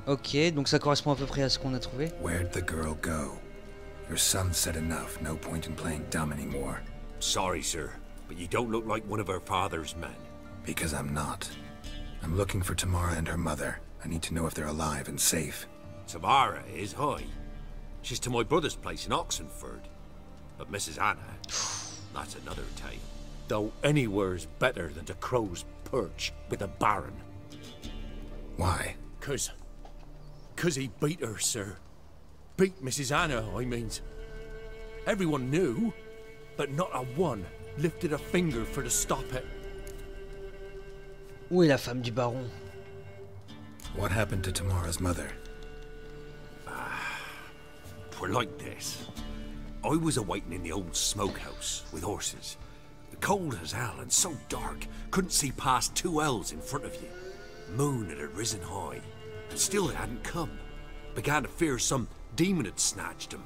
Ok, donc ça correspond à peu près à ce qu'on a trouvé. Where'd the girl go? Your son said enough. No point in playing dumb anymore. Sorry, sir, but you don't look like one of her father's men. Because I'm not. I'm looking for Tamara and her mother. I need to know if they're alive and safe. Tamara is, hi. She's to my brother's place in Oxenford. But Mrs. Anna, that's another tale. Though anywhere's better than to Crow's Perch with a baron. Why? 'Cause he beat her, sir. Beat Mrs. Anna, I means. Everyone knew, but not a one lifted a finger for to stop it. Où est la femme du baron? What happened to Tamara's mother? Twere like this. I was awaiting in the old smokehouse with horses. Cold as hell and so dark, couldn't see past 2 ells in front of you. Moon had risen high, and still it hadn't come. Began to fear some demon had snatched him.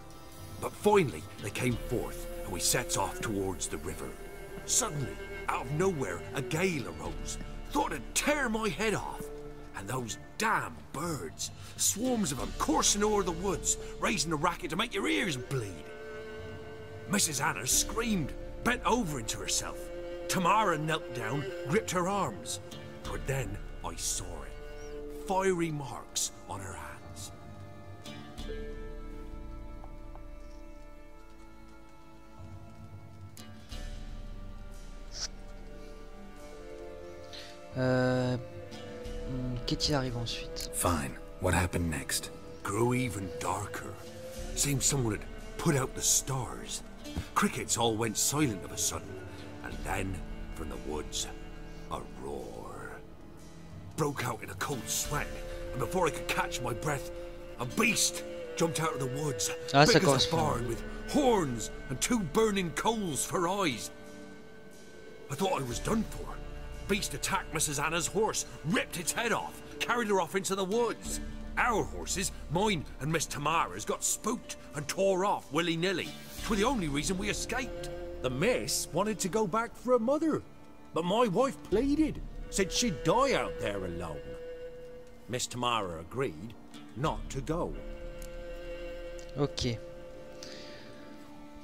But finally, they came forth, and we sets off towards the river. Suddenly, out of nowhere, a gale arose. Thought it'd tear my head off. And those damn birds, swarms of them coursing over the woods, raising a racket to make your ears bleed. Mrs. Anna screamed, bent over into herself. Tamara knelt down, gripped her arms. But then I saw it. Fiery marks on her hands. Qu'est-il arrive ensuite? Fine. What happened next? Grew even darker. Seemed someone had put out the stars. Crickets all went silent of a sudden. And then, from the woods, a roar. Broke out in a cold sweat. And before I could catch my breath, a beast jumped out of the woods. Big as a barn, with horns and 2 burning coals for eyes. I thought I was done for. Beast attacked Mrs. Anna's horse, ripped its head off, carried her off into the woods. Our horses, mine and Miss Tamara's, got spooked and tore off willy-nilly. 'Twere the only reason we escaped. The miss wanted to go back for her mother, but my wife pleaded, said she'd die out there alone. Miss Tamara agreed not to go. Ok.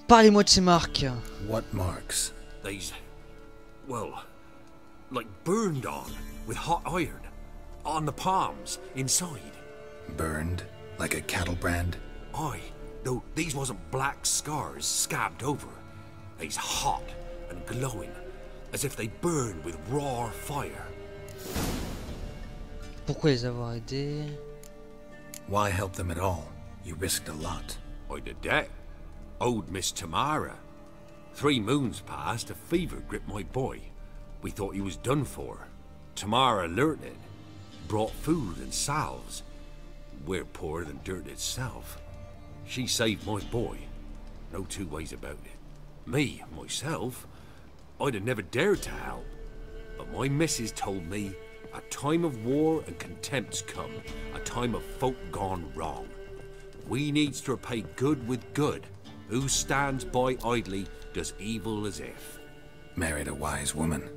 Parlez-moi de ces marques. What marks? These, well, like burned on with hot iron on the palms inside. Burned? Like a cattle brand? Aye, though these wasn't black scars scabbed over. They's hot and glowing, as if they burned with raw fire. Pourquoi les avoir aidés? Why help them at all? You risked a lot. I'd a debt. Owed Miss Tamara. 3 moons passed, a fever gripped my boy. We thought he was done for. Tamara learnt it. Brought food and salves. We're poorer than dirt itself. She saved my boy. No 2 ways about it. Me, myself, I'd have never dared to help. But my missus told me a time of war and contempt's come. A time of folk gone wrong. We needs to repay good with good. Who stands by idly does evil as if. Married a wise woman.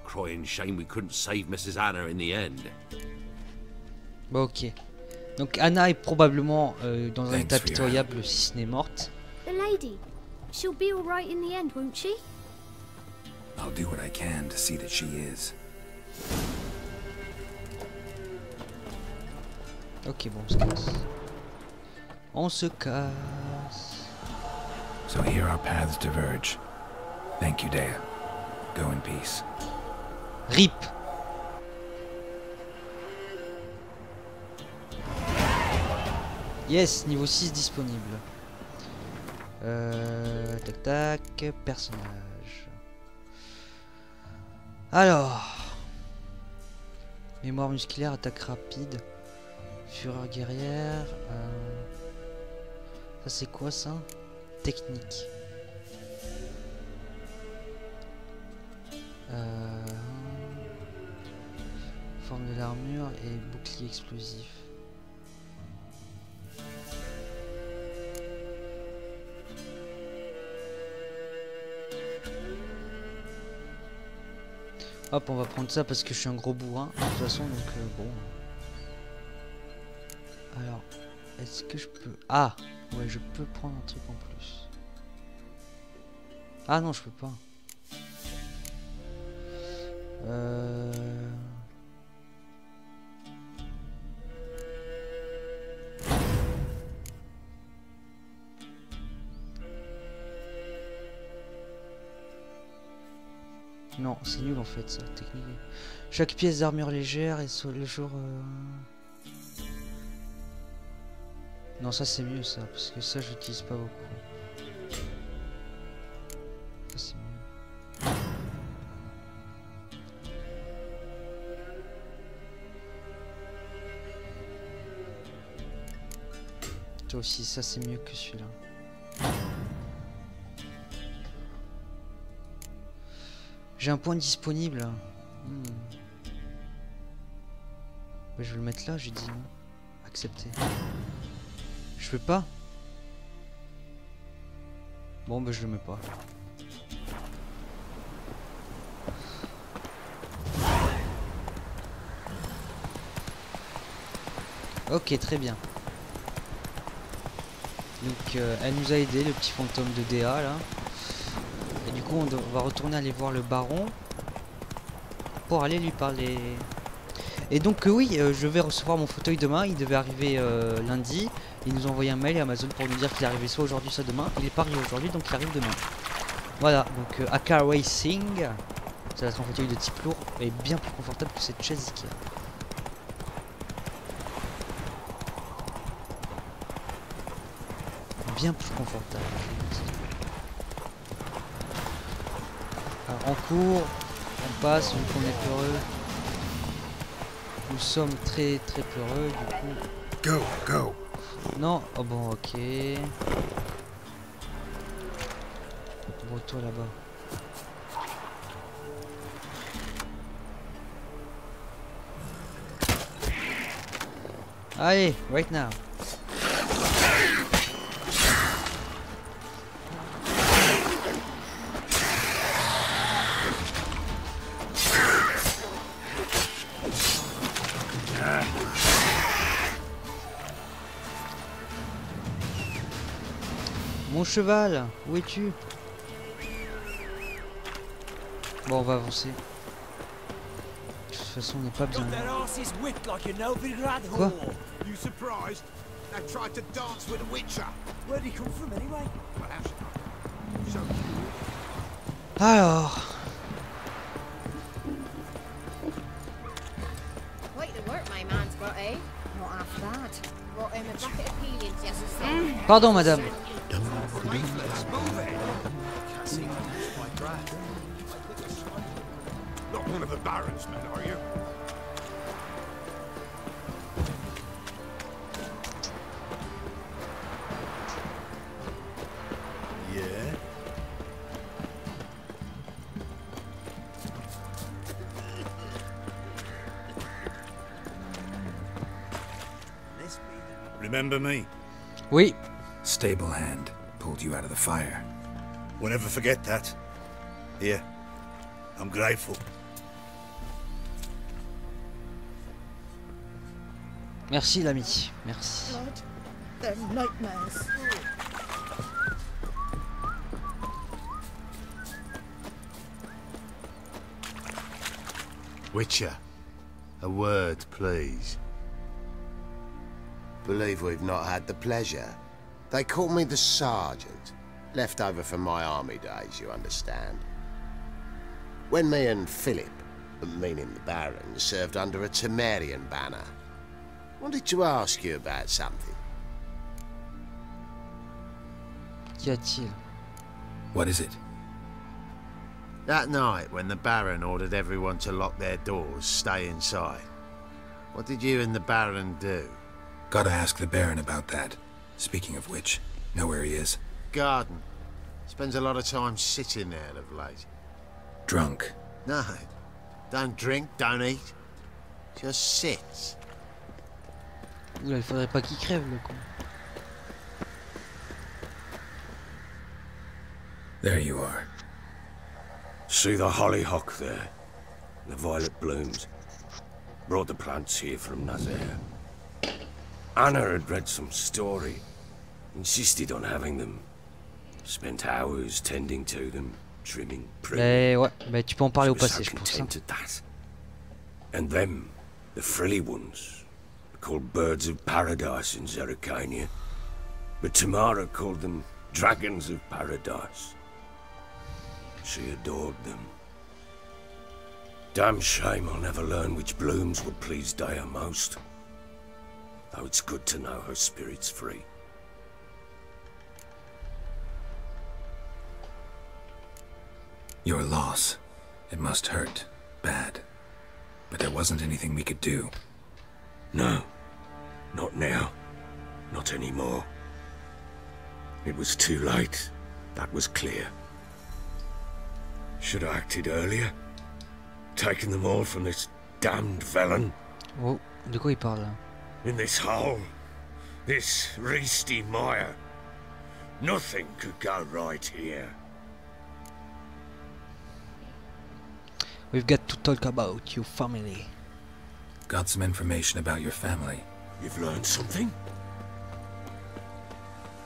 Crying shame we couldn't save Mrs. Anna in the end. Bon, ok. Donc Anna est probablement dans un état pitoyable si ce n'est morte. The lady, she'll be all right in the end, won't she? I'll do what I can to see that she is. Ok, bon, on se casse. On se casse. So here our paths diverge. Thank you, Dea. Go in peace. RIP. Yes, niveau 6 disponible. Tac tac, personnage. Alors. Mémoire musculaire, attaque rapide. Fureur guerrière. Ça c'est quoi ça? Technique. Forme de l'armure et bouclier explosif. Hop, on va prendre ça parce que je suis un gros bourrin de toute façon, donc bon. Alors, est-ce que je peux... Ah, ouais, je peux prendre un truc en plus. Ah non, je peux pas. Non, c'est nul en fait ça, technique. Chaque pièce d'armure légère et sur le jour... Non, ça c'est mieux ça, parce que ça j'utilise pas beaucoup. Ça c'est mieux. Toi aussi, ça c'est mieux que celui-là. J'ai un point disponible. Je vais le mettre là, j'ai dit non. Accepter. Je peux pas. Bon, bah je le mets pas. Ok, très bien. Donc elle nous a aidé, le petit fantôme de DA là. Et du coup on va retourner aller voir le baron pour aller lui parler. Et donc oui, je vais recevoir mon fauteuil demain. Il devait arriver lundi. Il nous a envoyé un mail à Amazon pour nous dire qu'il arrivait soit aujourd'hui soit demain. Il est pas arrivé aujourd'hui, donc il arrive demain. Voilà, donc AK Racing. Ça va être un fauteuil de type lourd et bien plus confortable que cette chaise Ikea. Bien plus confortable. Alors, en cours, on passe, vu qu'on est peureux. Nous sommes très peureux, du coup. Go. Non, oh bon, ok. Bon, toi là-bas. Allez, right now. Mon cheval, où es-tu? Bon, on va avancer. De toute façon, on n'est pas bien. Quoi? Alors. Pardon, madame. Not one of the Baron's men, are you? Yeah. Remember me? Oui. Stable hand pulled you out of the fire. Won't ever forget that. Here, I'm grateful. Merci l'ami, merci. They're nightmares. Witcher, a word, please. Believe we've not had the pleasure. They call me the Sergeant. Left over from my army days, you understand. When me and Philip, meaning the Baron, served under a Temerian banner, wanted to ask you about something. Qu'y a-t-il? What is it? That night, when the Baron ordered everyone to lock their doors, stay inside, what did you and the Baron do? Gotta ask the Baron about that. Speaking of which, know where he is? Garden. Spends a lot of time sitting there of late. Drunk? No. Don't drink, don't eat. Just sit. Oula, il faudrait pas qu'il crève, le con. There you are. See the hollyhock there? The violet blooms. Brought the plants here from Nazaire. Anna had read some story. Insisted on having them. Spent hours tending to them, trimming, pruning. Ouais, mais tu peux en parler au passé, je pense. And them, the frilly ones, called birds of paradise in Zerrikania. But Tamara called them dragons of paradise. She adored them. Damn shame I'll never learn which blooms would please Dea most. Though it's good to know her spirit's free. Your loss. It must hurt. Bad. But there wasn't anything we could do. No. Not now. Not anymore. It was too late. That was clear. Should have acted earlier. Taken them all from this damned felon. Oh, de quoi il parle là? In this hole. This Reesty mire. Nothing could go right here. We've got to talk about your family. Got some information about your family. You've learned something?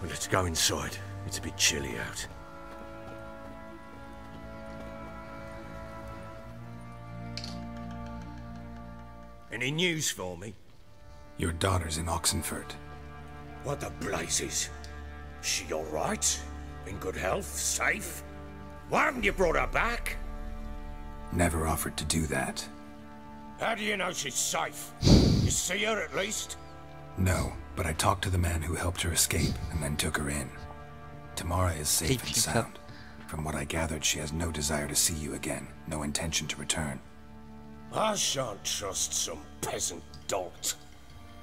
Well, let's go inside. It's a bit chilly out. Any news for me? Your daughter's in Oxenfurt. What the blazes? She all right? In good health? Safe? Why haven't you brought her back? Never offered to do that. How do you know she's safe? You see her at least? No, but I talked to the man who helped her escape and then took her in. Tamara is safe and sound. From what I gathered, she has no desire to see you again, no intention to return. I shan't trust some peasant dolt.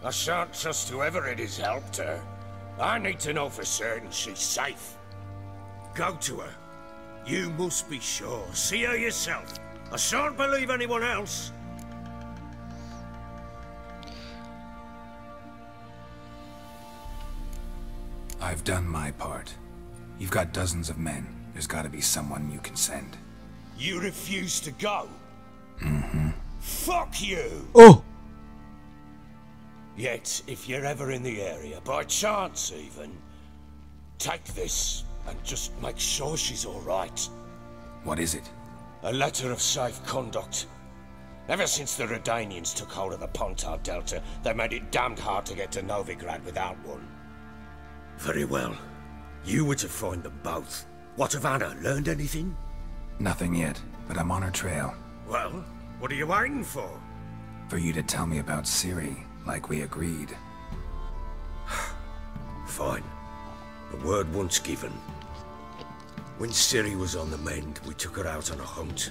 I shan't trust whoever it is helped her. I need to know for certain she's safe. Go to her. You must be sure. See her yourself. I shan't believe anyone else. I've done my part. You've got dozens of men. There's got to be someone you can send. You refuse to go? Mm-hmm. Fuck you! Oh! Yet, if you're ever in the area, by chance even, take this and just make sure she's all right. What is it? A letter of safe conduct. Ever since the Redanians took hold of the Pontar Delta, they made it damned hard to get to Novigrad without one. Very well. You were to find them both. What of Anna? Learned anything? Nothing yet, but I'm on her trail. Well, what are you waiting for? For you to tell me about Ciri, like we agreed. Fine. The word once given. When Ciri was on the mend, we took her out on a hunt.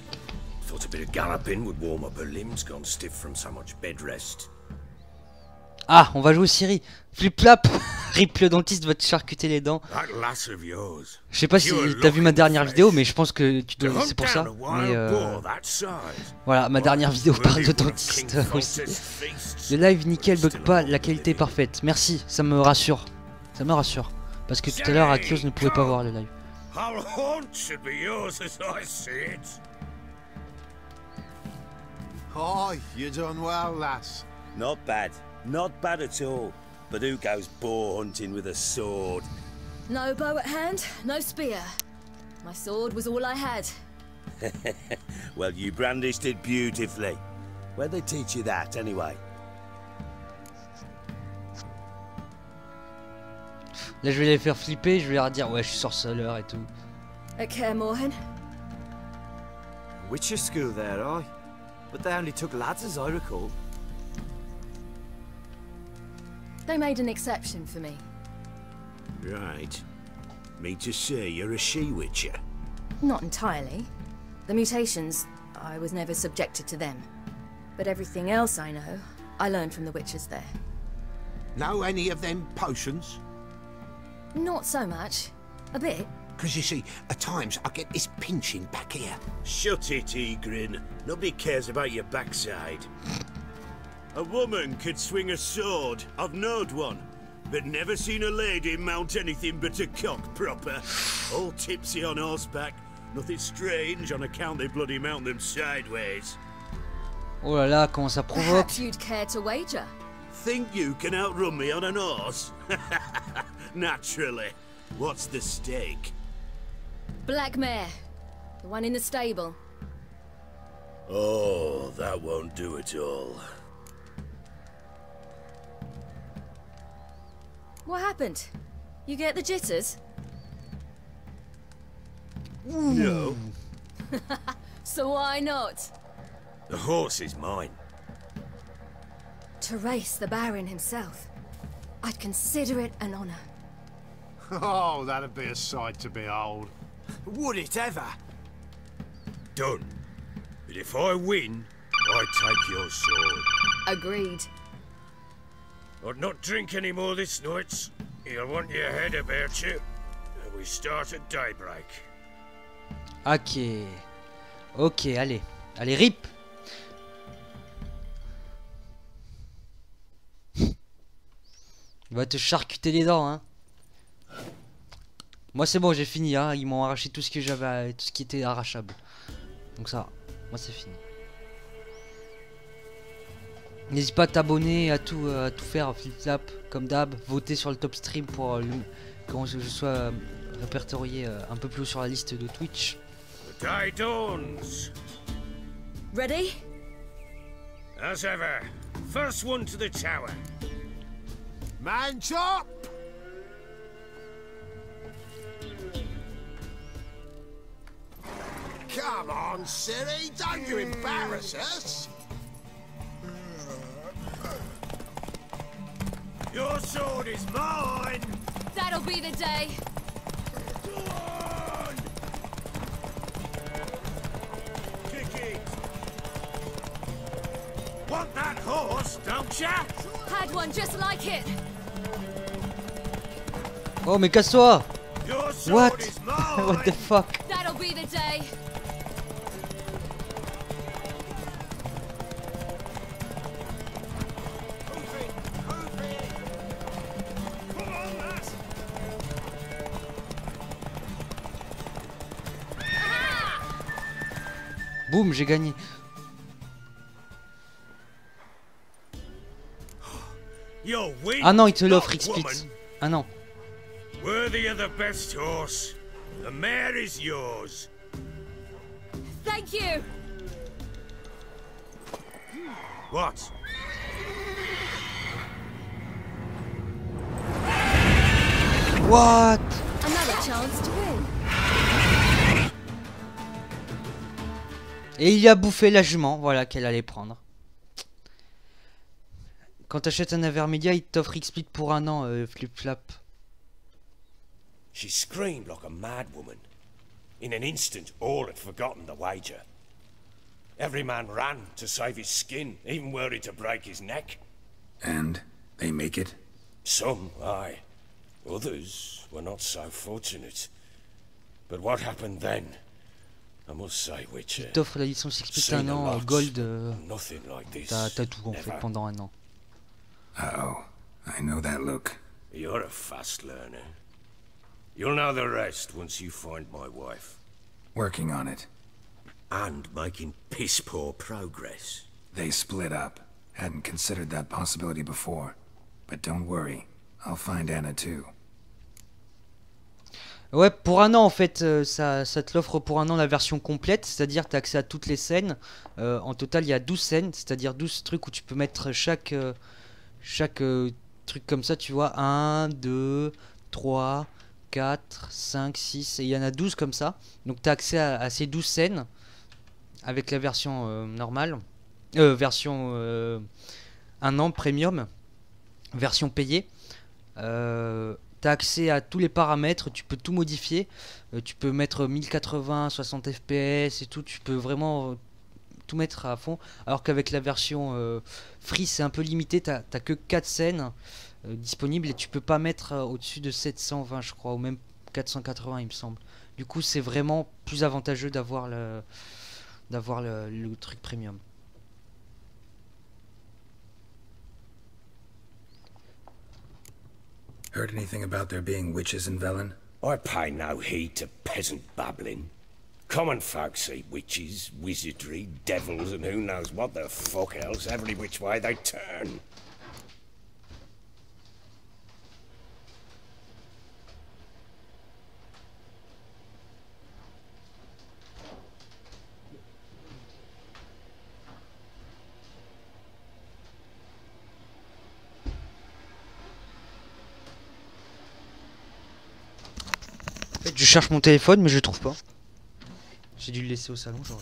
Thought a bit of galloping would warm up her limbs, gone stiff from so much bed rest. Ah, on va jouer Ciri. Flip-flap. Rip, le dentiste va te charcuter les dents. Je sais pas si t'as vu ma dernière vidéo, mais je pense que tu dois... C'est pour ça. Mais voilà, ma dernière vidéo parle de dentiste aussi. Le live nickel, bug pas, la qualité est parfaite. Merci, ça me rassure. Ça me rassure. Parce que tout à l'heure, Akios ne pouvait pas voir le live. Oh, you're doing well, lass. Not bad. Not bad at all. But who goes boar hunting with a sword? No bow at hand, no spear. My sword was all I had. Well, you brandished it beautifully. Where'd they teach you that, anyway? Là, je vais les faire flipper, je vais leur dire, ouais, je suis sorceleur et tout. At Kaer Morhen. Witcher school there, aye. But they only took lads as I recall. They made an exception for me. Right. Me to say you're a she-witcher. Not entirely. The mutations, I was never subjected to them. But everything else I know, I learned from the witches there. Know any of them potions? Not so much. A bit. Because you see, at times I get this pinching back here. Shut it, Egrin. Nobody cares about your backside. A woman could swing a sword. I've knowed one. But never seen a lady mount anything but a cock proper. All tipsy on horseback. Nothing strange on account they bloody mount them sideways. Oh là là, comment ça provoque. Perhaps you'd care to wager. Think you can outrun me on an horse? Naturally. What's the stake? Black mare. The one in the stable. Oh, that won't do it all. What happened? You get the jitters? No. So why not? The horse is mine. To race the Baron himself. I'd consider it an honor. Oh, that'd be a sight to behold. Would it ever? Done. But if I win, I take your sword. Agreed. I'd not drink any more this night. You'll want your head about you. And we start at daybreak. Ok. Ok, allez. Allez, rip. Il va te charcuter les dents, hein. Moi c'est bon, j'ai fini, hein. Ils m'ont arraché tout ce que j'avais, tout ce qui était arrachable. Donc ça, moi c'est fini. N'hésite pas à t'abonner, à tout faire, flip-flap, comme d'hab. Voter sur le top stream pour quand je sois répertorié un peu plus haut sur la liste de Twitch. The day dawns. Ready? As ever. First one to the tower. Man chop! Come on, Ciri, don't you embarrass us! Your sword is mine! That'll be the day! Go on! Kick it! Want that horse, don't ya? Had one just like it! Oh mais casse-toi! Your sword What? is mine! What the fuck? That'll be the day! Boum, j'ai gagné. Ah non, il te l'offre XSplit. Ah non. Worthy of the best horse. The mare is yours. Thank you. What? What? Another chance to win. Et il a bouffé la jument, voilà, qu'elle allait prendre. Quand t'achètes un Avermedia, il t'offre XSplit pour un an, flip-flap. She screamed like a mad woman. In an instant, all had forgotten the wager. Every man ran to save his skin, even worried to break his neck. And they make it? Some, aye. Others were not so fortunate. But what happened then? I must say, Witcher, il t'offre la licence XSplit un an, Gold. T'as tout en fait pendant un an. Uh-oh, I know that look. You're a fast learner. You'll know the rest once you find my wife. Working on it. And making piss-poor progress. They split up. Hadn't considered that possibility before. But don't worry, I'll find Anna too. Ouais, pour un an en fait, ça te l'offre pour un an la version complète, c'est-à-dire tu as accès à toutes les scènes. En total, il y a 12 scènes, c'est-à-dire 12 trucs où tu peux mettre chaque truc comme ça, tu vois. 1, 2, 3, 4, 5, 6, et il y en a 12 comme ça. Donc tu as accès à ces 12 scènes. avec la version normale, version 1 an premium, version payée. T'as accès à tous les paramètres, tu peux tout modifier, tu peux mettre 1080, 60 fps et tout, tu peux vraiment tout mettre à fond, alors qu'avec la version free c'est un peu limité, t'as que 4 scènes disponibles et tu peux pas mettre au-dessus de 720 je crois, ou même 480 il me semble. Du coup c'est vraiment plus avantageux d'avoir le truc premium. Heard anything about there being witches in Velen? I pay no heed to peasant babbling. Common folk see witches, wizardry, devils, and who knows what the fuck else every which way they turn. En fait, je cherche mon téléphone mais je le trouve pas. J'ai dû le laisser au salon, genre.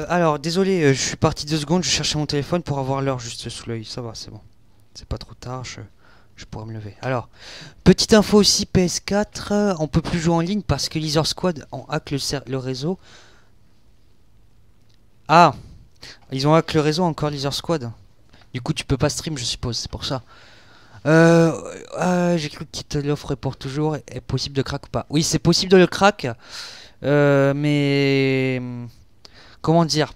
Alors, désolé, je suis parti 2 secondes, je cherchais mon téléphone pour avoir l'heure juste sous l'œil. Ça va, c'est bon. C'est pas trop tard, je pourrais me lever. Alors, petite info aussi, PS4, on peut plus jouer en ligne parce que Lizard Squad ont hack le réseau. Ah, ils ont hack le réseau encore, Lizard Squad. Du coup, tu peux pas stream, je suppose, c'est pour ça. J'ai cru qu'il te l'offrait pour toujours. Est possible de crack ou pas? Oui, c'est possible de le crack, mais... Comment dire?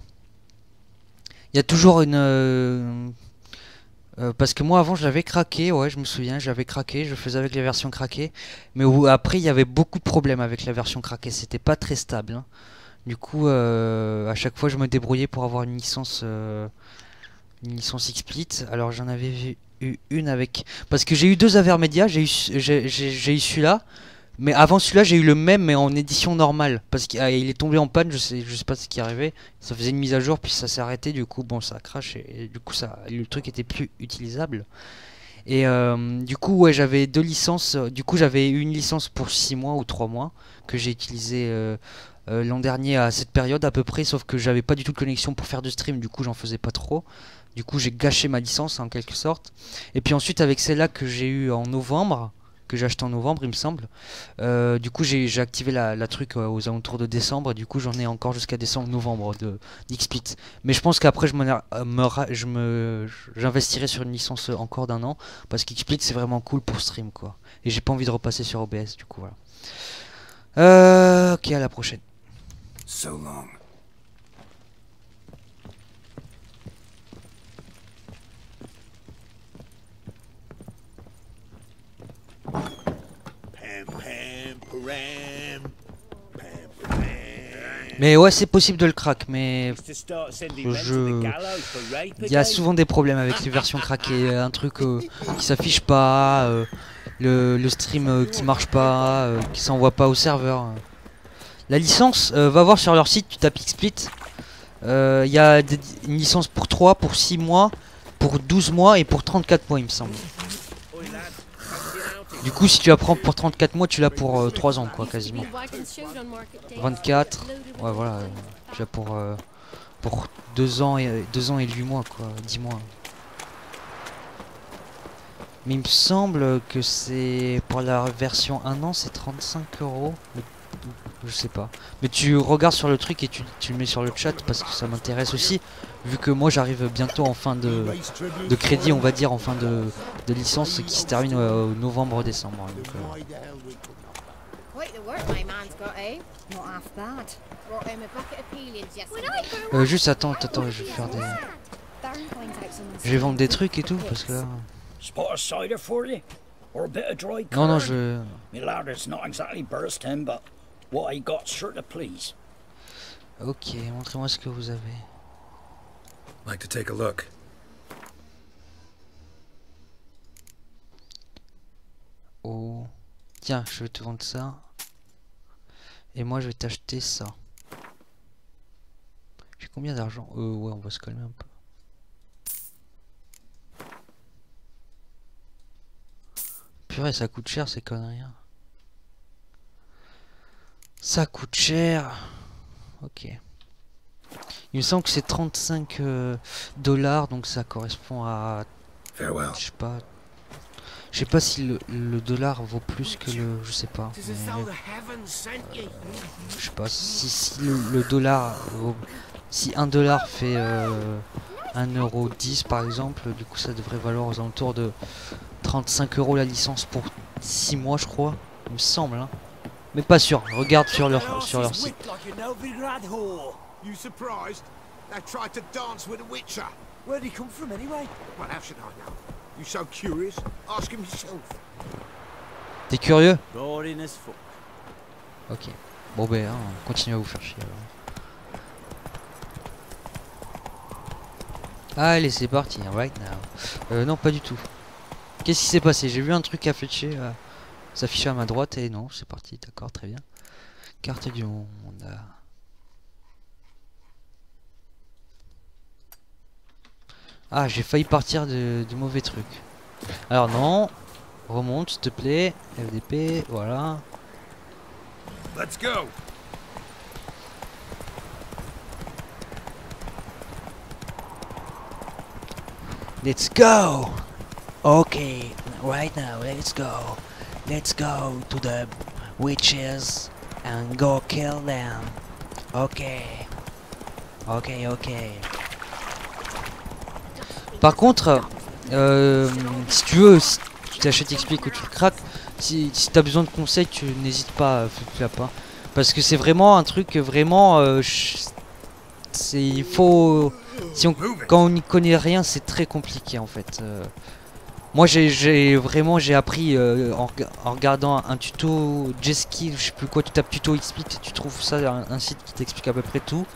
Il y a toujours une... parce que moi avant je l'avais craqué, ouais je me souviens, j'avais craqué, je faisais avec la version craquée. Mais après il y avait beaucoup de problèmes avec la version craquée, c'était pas très stable. Hein. Du coup à chaque fois je me débrouillais pour avoir une licence XSplit. Alors j'en avais eu une avec... Parce que j'ai eu 2 Avermedia, j'ai eu celui-là. Mais avant celui-là, j'ai eu le même, mais en édition normale. Parce qu'il est tombé en panne, je sais pas ce qui arrivait. Ça faisait une mise à jour, puis ça s'est arrêté. Du coup, bon, ça a crash. Et du coup, le truc était plus utilisable. Et du coup, ouais, j'avais 2 licences. Du coup, j'avais une licence pour 6 mois ou 3 mois. Que j'ai utilisé l'an dernier à cette période à peu près. Sauf que j'avais pas du tout de connexion pour faire de stream. Du coup, j'en faisais pas trop. Du coup, j'ai gâché ma licence en quelque sorte. Et puis ensuite, avec celle-là que j'ai eu en novembre... que j'ai acheté en novembre il me semble, du coup j'ai activé la truc aux alentours de décembre, et du coup j'en ai encore jusqu'à décembre-novembre d'XSplit. Mais je pense qu'après j'investirai sur une licence encore d'1 an, parce qu'XSplit c'est vraiment cool pour stream quoi, et j'ai pas envie de repasser sur OBS du coup voilà. Ok, à la prochaine. So long. Mais ouais, c'est possible de le crack, mais il y a souvent des problèmes avec les versions craquées, un truc qui s'affiche pas, le stream qui marche pas, qui s'envoie pas au serveur. La licence, va voir sur leur site, tu tapes XSplit, il y a une licence pour 3, pour 6 mois, pour 12 mois et pour 34 mois il me semble. Du coup, si tu la prends pour 34 mois, tu l'as pour 3 ans, quoi, quasiment. 24, ouais, voilà, tu l'as pour 2 ans et 8 mois, quoi, 10 mois. Mais il me semble que c'est pour la version 1 an, c'est 35 €. Je sais pas. Mais tu regardes sur le truc et tu le mets sur le chat parce que ça m'intéresse aussi. Vu que moi j'arrive bientôt en fin de crédit, on va dire, en fin de licence qui se termine au novembre-décembre. Juste attends, je vais faire des... Je vais vendre des trucs et tout, parce que là... Non, je... Ok, montrez-moi ce que vous avez. Like to take a look. Oh... Tiens, je vais te vendre ça. Et moi, je vais t'acheter ça. J'ai combien d'argent? Ouais, on va se calmer un peu. Purée, ça coûte cher ces conneries. Ça coûte cher. Ok. Il me semble que c'est 35 $, donc ça correspond à... Je sais pas si le dollar vaut plus que le... Je sais pas. Mais, je sais pas si le dollar vaut... Si 1 $ fait 1,10 € par exemple, du coup ça devrait valoir aux alentours de 35 € la licence pour 6 mois je crois, il me semble hein. Mais pas sûr, regarde sur leur site. T'es curieux? Ok. Bon ben hein, on continue à vous faire chier alors. Allez c'est parti, right now. Non pas du tout. Qu'est-ce qui s'est passé? J'ai vu un truc affiché, s'afficher à ma droite et non, c'est parti, d'accord, très bien. Carte du monde. Ah, j'ai failli partir du mauvais truc. Alors non, remonte s'il te plaît, FDP, voilà. Let's go. Let's go. Okay, right now, let's go. Let's go to the witches and go kill them. Okay. Ok. Par contre, si tu veux, si tu t'achètes XP ou tu le craques, si tu as besoin de conseils, tu n'hésites pas, Flip, hein. Parce que c'est vraiment un truc, vraiment, il faut... quand on n'y connaît rien, c'est très compliqué en fait. Moi j'ai appris en regardant un tuto J-Skill, je sais plus quoi, tu tapes tuto explique, tu trouves ça, un site qui t'explique à peu près tout.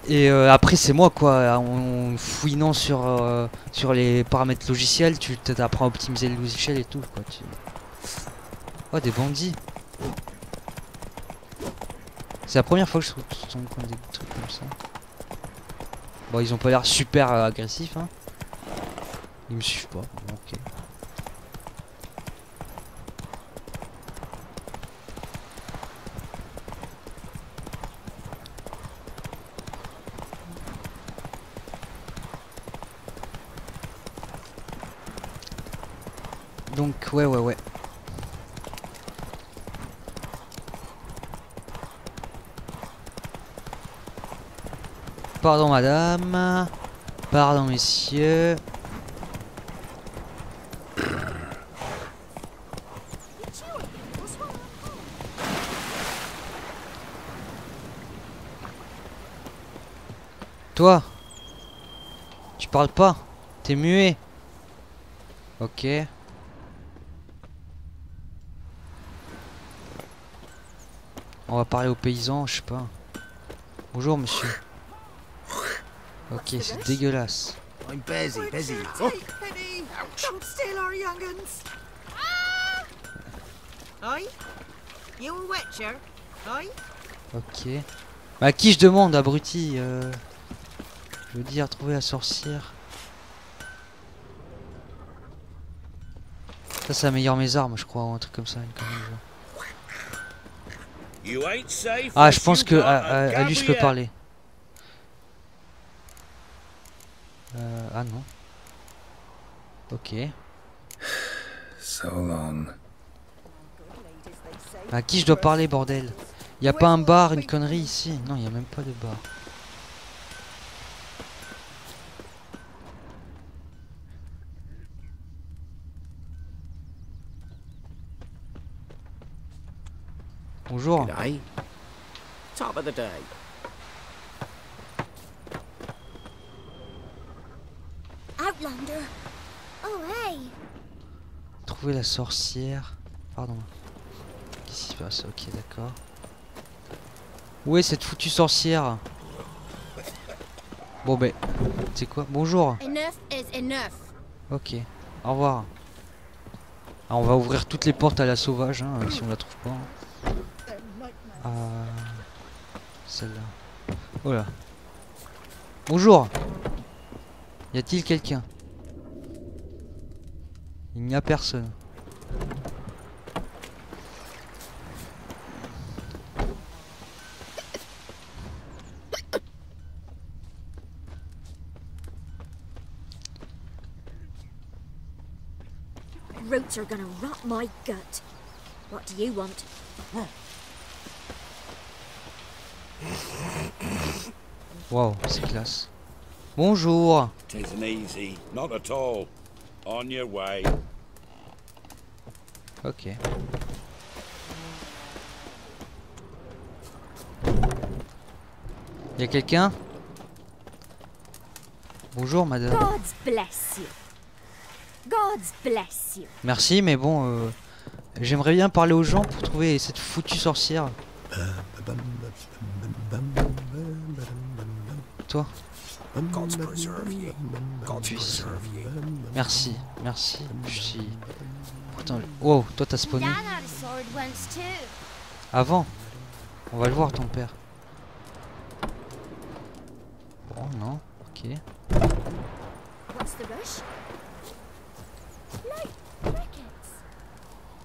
Et après c'est moi quoi, en fouinant sur les paramètres logiciels, tu t'apprends à optimiser le logiciel et tout quoi. Oh des bandits. C'est la première fois que je trouve des trucs comme ça. Bon ils ont pas l'air super agressifs hein. Ils me suivent pas, ok. Donc ouais. Pardon madame. Pardon messieurs. Toi, tu parles pas, t'es muet. Ok. On va parler aux paysans, je sais pas. Bonjour monsieur. Ok, c'est dégueulasse. I'm busy. Oh. Don't steal our young'uns. Aye? You a witcher? Aye? Ok. À qui je demande, abruti je veux dire, trouver la sorcière. Ça améliore mes armes, je crois, ou un truc comme ça. Ah, je pense que à lui je peux parler. Ah non. Ok. So long. À qui je dois parler, bordel? Y a pas un bar, une connerie ici? Non, y a même pas de bar. Bonjour. G'day. Top of the day. Outlander. Oh hey. Trouver la sorcière. Pardon. Qu'est-ce qui se passe? Ok, d'accord. Où est cette foutue sorcière? Bon ben, c'est quoi? Bonjour. Enough is enough. Ok, au revoir. Alors, on va ouvrir toutes les portes à la sauvage, hein, si on la trouve pas. Celle-là. Oh là. Bonjour. Y a-t-il quelqu'un? Il n'y a personne. Roots are gonna rot my gut. What do you want? Wow, c'est classe. Bonjour. Tisn't easy, not at all. On your way. Ok. Y a quelqu'un? Bonjour madame. God's bless you. God's bless you. Merci, mais bon, j'aimerais bien parler aux gens pour trouver cette foutue sorcière. Toi? Merci, merci. Je suis. Putain, wow, toi t'as spawné. Avant. On va le voir ton père. Bon, non, ok. What's the rush? Like crickets.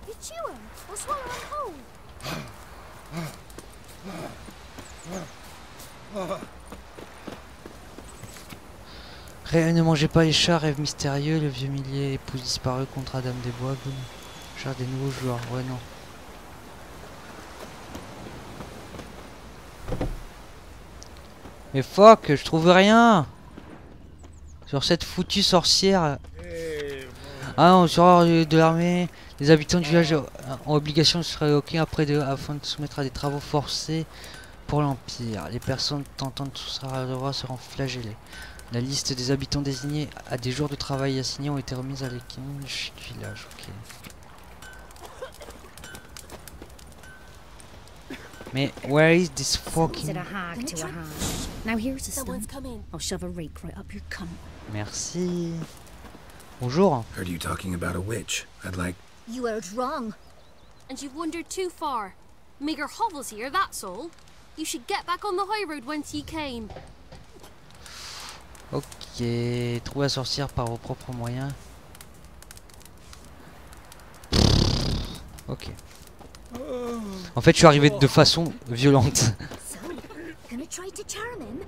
You chew 'em or swallow 'em whole. Ne mangez pas les chats, rêve mystérieux, le vieux millier, épouse disparue, contrat dame des bois, boum. Char des nouveaux joueurs, ouais non. Mais fuck, je trouve rien sur cette foutue sorcière. Ah non, sur de l'armée, les habitants du village ont obligation de se révoquer afin de soumettre à des travaux forcés pour l'Empire. Les personnes tentant de soustraire à leur devoir seront flagellées. La liste des habitants désignés à des jours de travail assignés ont été remises à l'équipe du village. Ok. Mais where is this fucking? Merci. Bonjour. Heard you talking about a witch. I'd like. You heard wrong. And you've wandered too far. Meager hovels here, that's all. You should get back on the high road whence ye came. Ok, trouvez la sorcière par vos propres moyens. Ok. En fait, je suis arrivé de façon violente. So, gonna try to charm him?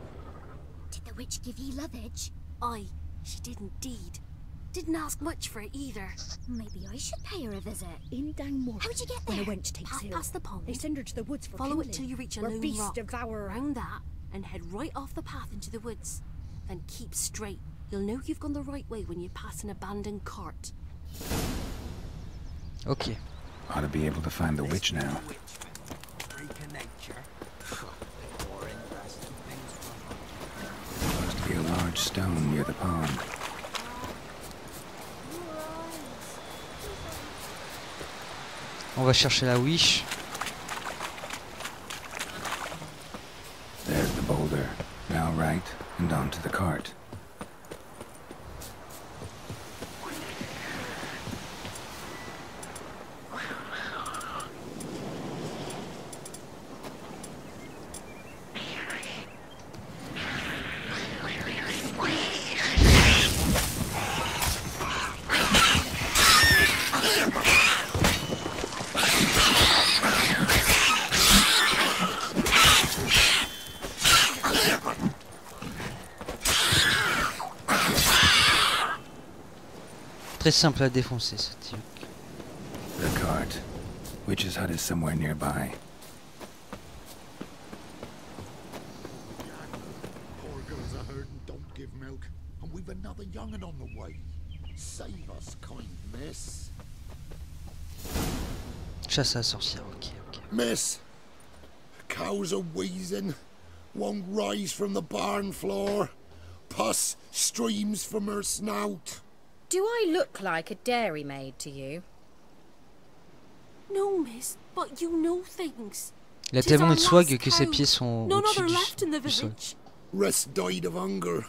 Did the witch give ye lovage? Aye, she did indeed. Didn't ask much for it either. Maybe I should pay her a visit. In Downmore. How'd you get When there? a wench takes ill, Past the pond. they send her to the woods for Follow kindling, it till you reach a where lone beasts rock. devour her. Round that, and head right off the path into the woods. Then keep straight. You'll know you've gone the right way when you pass an abandoned cart. Ok. Ought to be able to find the witch now. Supposed to be a large stone near the pond. On va chercher la wish. There's the boulder. Now right, and onto the cart. Très simple à défoncer ce truc. The cart. Witch's hut is somewhere nearby. Poor girls are hurt and don't give milk, and we've another young'un on the way. Save us, kind miss. Chasse à la sorcière, ok, ok. Miss, cows are wheezing, won't rise from the barn floor. Pus streams from her snout. Do I look like a dairymaid to you? No, miss, but you know things. Il a tellement de swag que ses pieds sont au-dessus du sol. Rest died of hunger,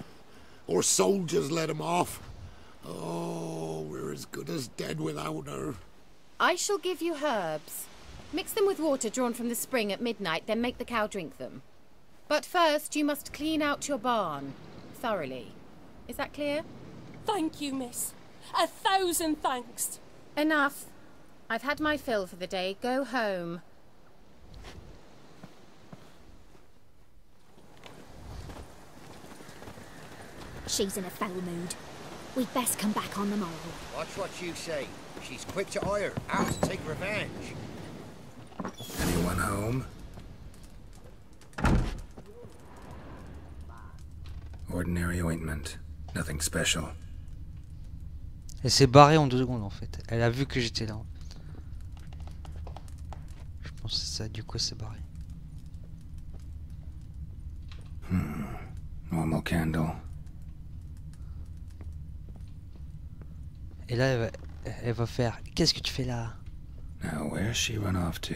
or soldiers let him off. Oh, we're as good as dead without her. I shall give you herbs. Mix them with water drawn from the spring at midnight, then make the cow drink them. But first, you must clean out your barn thoroughly. Is that clear? Thank you, miss. 1,000 thanks. Enough. I've had my fill for the day. Go home. She's in a foul mood. We'd best come back on the morrow. Watch what you say. She's quick to ire, out to take revenge. Anyone home? Ordinary ointment. Nothing special. Elle s'est barrée en 2 secondes en fait. Elle a vu que j'étais là. Je pense que c'est ça, du coup elle s'est barrée. Normal candle. Et là elle va faire. Qu'est-ce que tu fais là? Now where's she run off to?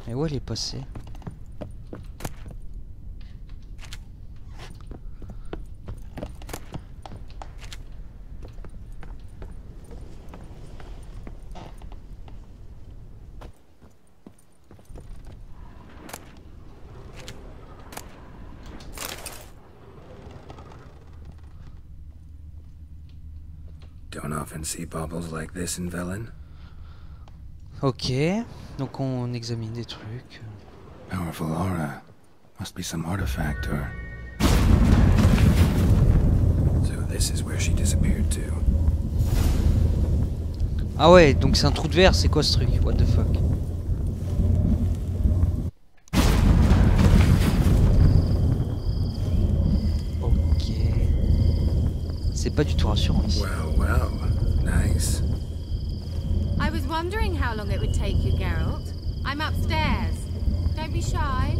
Et où elle est passée? Don't often see baubles like this in Velen. Ok, donc on examine des trucs. Powerful aura. Must be some artifact or... So this is where she disappeared to. Ah ouais, donc c'est un trou de verre, c'est quoi ce truc? What the fuck? Ok. C'est pas du tout rassurant ici. Wow, wow. Nice. I was wondering how long it would take you, Geralt. I'm upstairs. Don't be shy.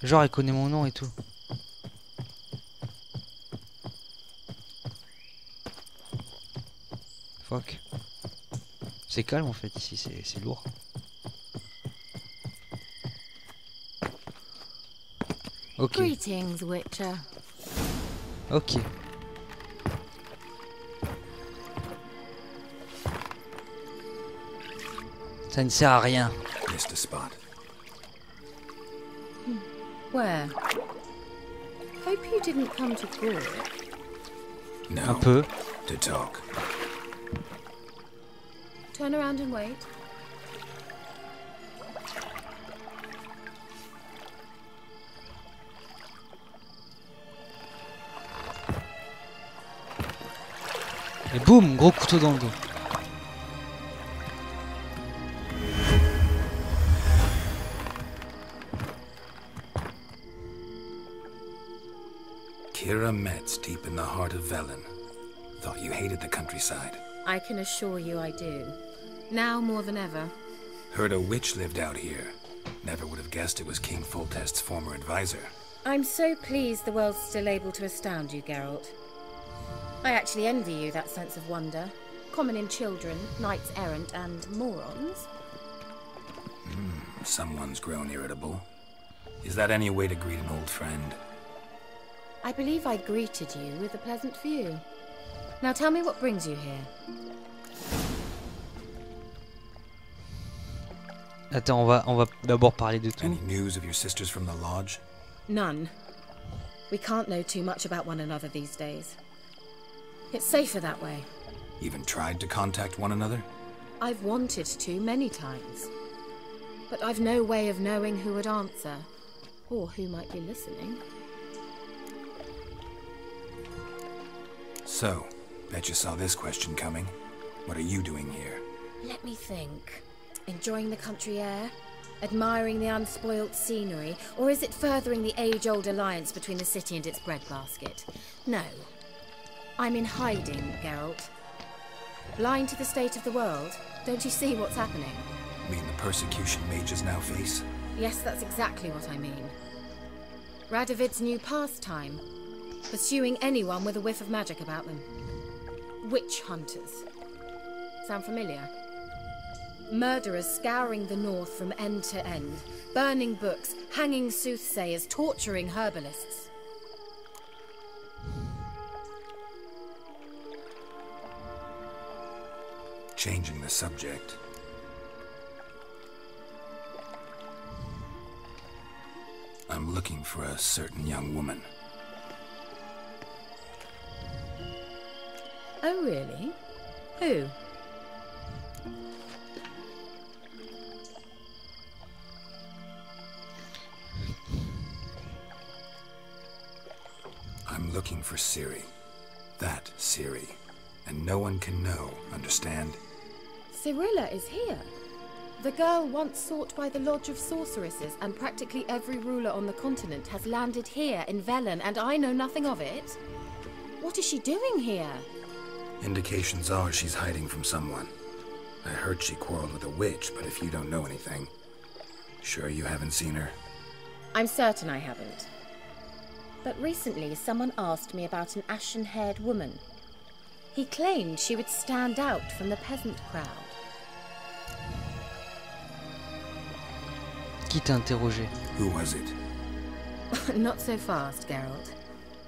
Genre, elle connaît mon nom et tout. Fuck. C'est calme en fait ici, c'est lourd. Ok. Greetings, Witcher. Ok. Ça ne sert à rien. Missed a spot. Where? Hope you didn't come to Gore. No. Un peu. To talk. Turn around and wait. Et boum, gros couteau dans le dos. Kira Metz, deep in the heart of Velen. Thought you hated the countryside. I can assure you I do. Now more than ever. Heard a witch lived out here. Never would have guessed it was King Foltest's former advisor. I'm so pleased the world's still able to astound you, Geralt. I actually envy you that sense of wonder. Common in children, knights errant, and morons. Someone's grown irritable. Is that any way to greet an old friend? I believe I greeted you with a pleasant view. Now tell me what brings you here. Attends, on va d'abord parler de tout. Any news of your sisters from the lodge? None. We can't know too much about one another these days. It's safer that way. Even tried to contact one another? I've wanted to many times. But I've no way of knowing who would answer, or who might be listening. So, bet you saw this question coming. What are you doing here? Let me think. Enjoying the country air, Admiring the unspoilt scenery, or is it furthering the age-old alliance between the city and its breadbasket? No. I'm in hiding, Geralt. Blind to the state of the world, don't you see what's happening? You mean the persecution mages now face? Yes, that's exactly what I mean. Radovid's new pastime. Pursuing anyone with a whiff of magic about them. Witch hunters. Sound familiar? Murderers scouring the north from end to end, burning books, hanging soothsayers, torturing herbalists. Changing the subject. I'm looking for a certain young woman. Oh, really? Who? I'm looking for Ciri. That Ciri. And no one can know, understand? Cirilla is here. The girl once sought by the Lodge of Sorceresses, and practically every ruler on the continent has landed here in Velen, and I know nothing of it. What is she doing here? Indications are she's hiding from someone. I heard she quarreled with a witch, but if you don't know anything, sure you haven't seen her? I'm certain I haven't. But recently someone asked me about an ashen-haired woman. He claimed she would stand out from the peasant crowd. Qui t'a interrogé? Who was it? Not so fast, Geralt.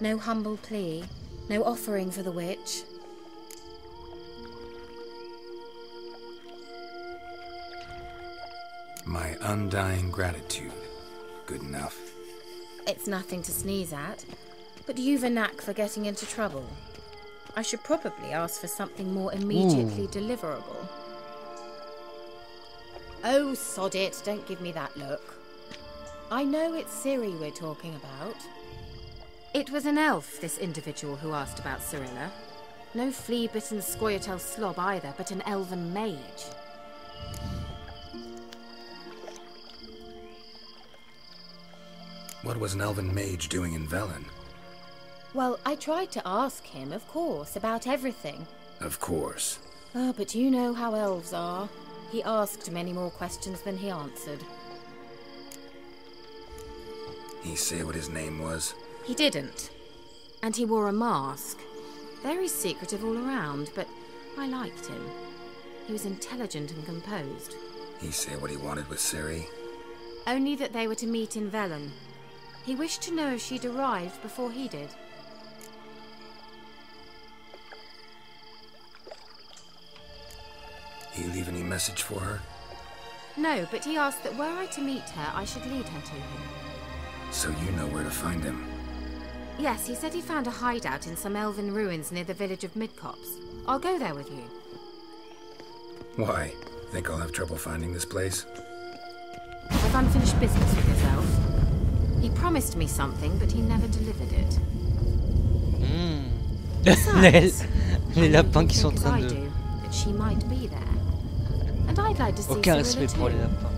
No humble plea, no offering for the witch. My undying gratitude. Good enough. It's nothing to sneeze at, but you've a knack for getting into trouble. I should probably ask for something more immediately deliverable. Oh, sod it, don't give me that look. I know it's Ciri we're talking about. It was an elf, this individual who asked about Cirilla. No flea-bitten Scoia'tael slob either, but an elven mage. What was an elven mage doing in Velen? Well, I tried to ask him, of course, about everything. Of course. Oh, but you know how elves are. He asked many more questions than he answered. He say what his name was? He didn't. And he wore a mask. Very secretive all around, but I liked him. He was intelligent and composed. He say what he wanted with Ciri? Only that they were to meet in Velen. He wished to know if she'd arrived before he did. He leave any message for her? No, but he asked that were I to meet her, I should lead her to him. So you know where to find him? Yes, he said he found a hideout in some elven ruins near the village of Midcopse. I'll go there with you. Why? Think I'll have trouble finding this place? I've unfinished business with this elf. He promised me something, but he never delivered it. Les lapins qui sont en train de... That she might be there. And I'd like to see Aucun respect pour les lapins.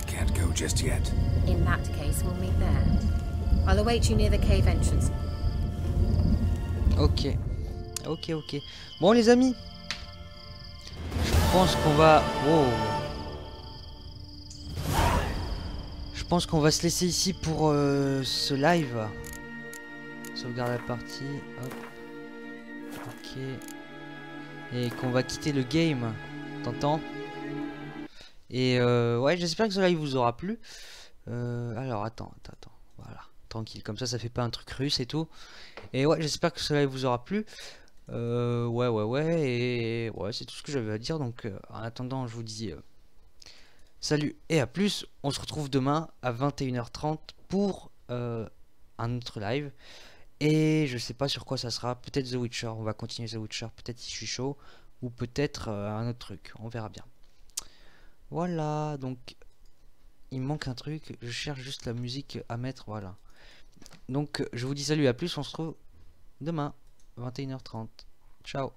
Can't go just yet. In that case, we'll meet there. I'll await you near the cave entrance. Ok. Ok. Bon les amis. Je pense qu'on va... Wow. Je pense qu'on va se laisser ici pour ce live. Sauvegarde la partie. Hop. Ok. Et qu'on va quitter le game. T'entends? Et ouais, j'espère que ce live vous aura plu. Alors attends. Voilà. Tranquille, comme ça fait pas un truc russe et tout. Et ouais, j'espère que ce live vous aura plu. Ouais. Et ouais, c'est tout ce que j'avais à dire. Donc en attendant, je vous dis... salut et à plus, on se retrouve demain à 21h30 pour un autre live. Et je sais pas sur quoi ça sera, peut-être The Witcher, on va continuer The Witcher, peut-être si je suis chaud, ou peut-être un autre truc, on verra bien. Voilà, donc il me manque un truc, je cherche juste la musique à mettre, voilà. Donc je vous dis salut, à plus, on se retrouve demain 21h30. Ciao.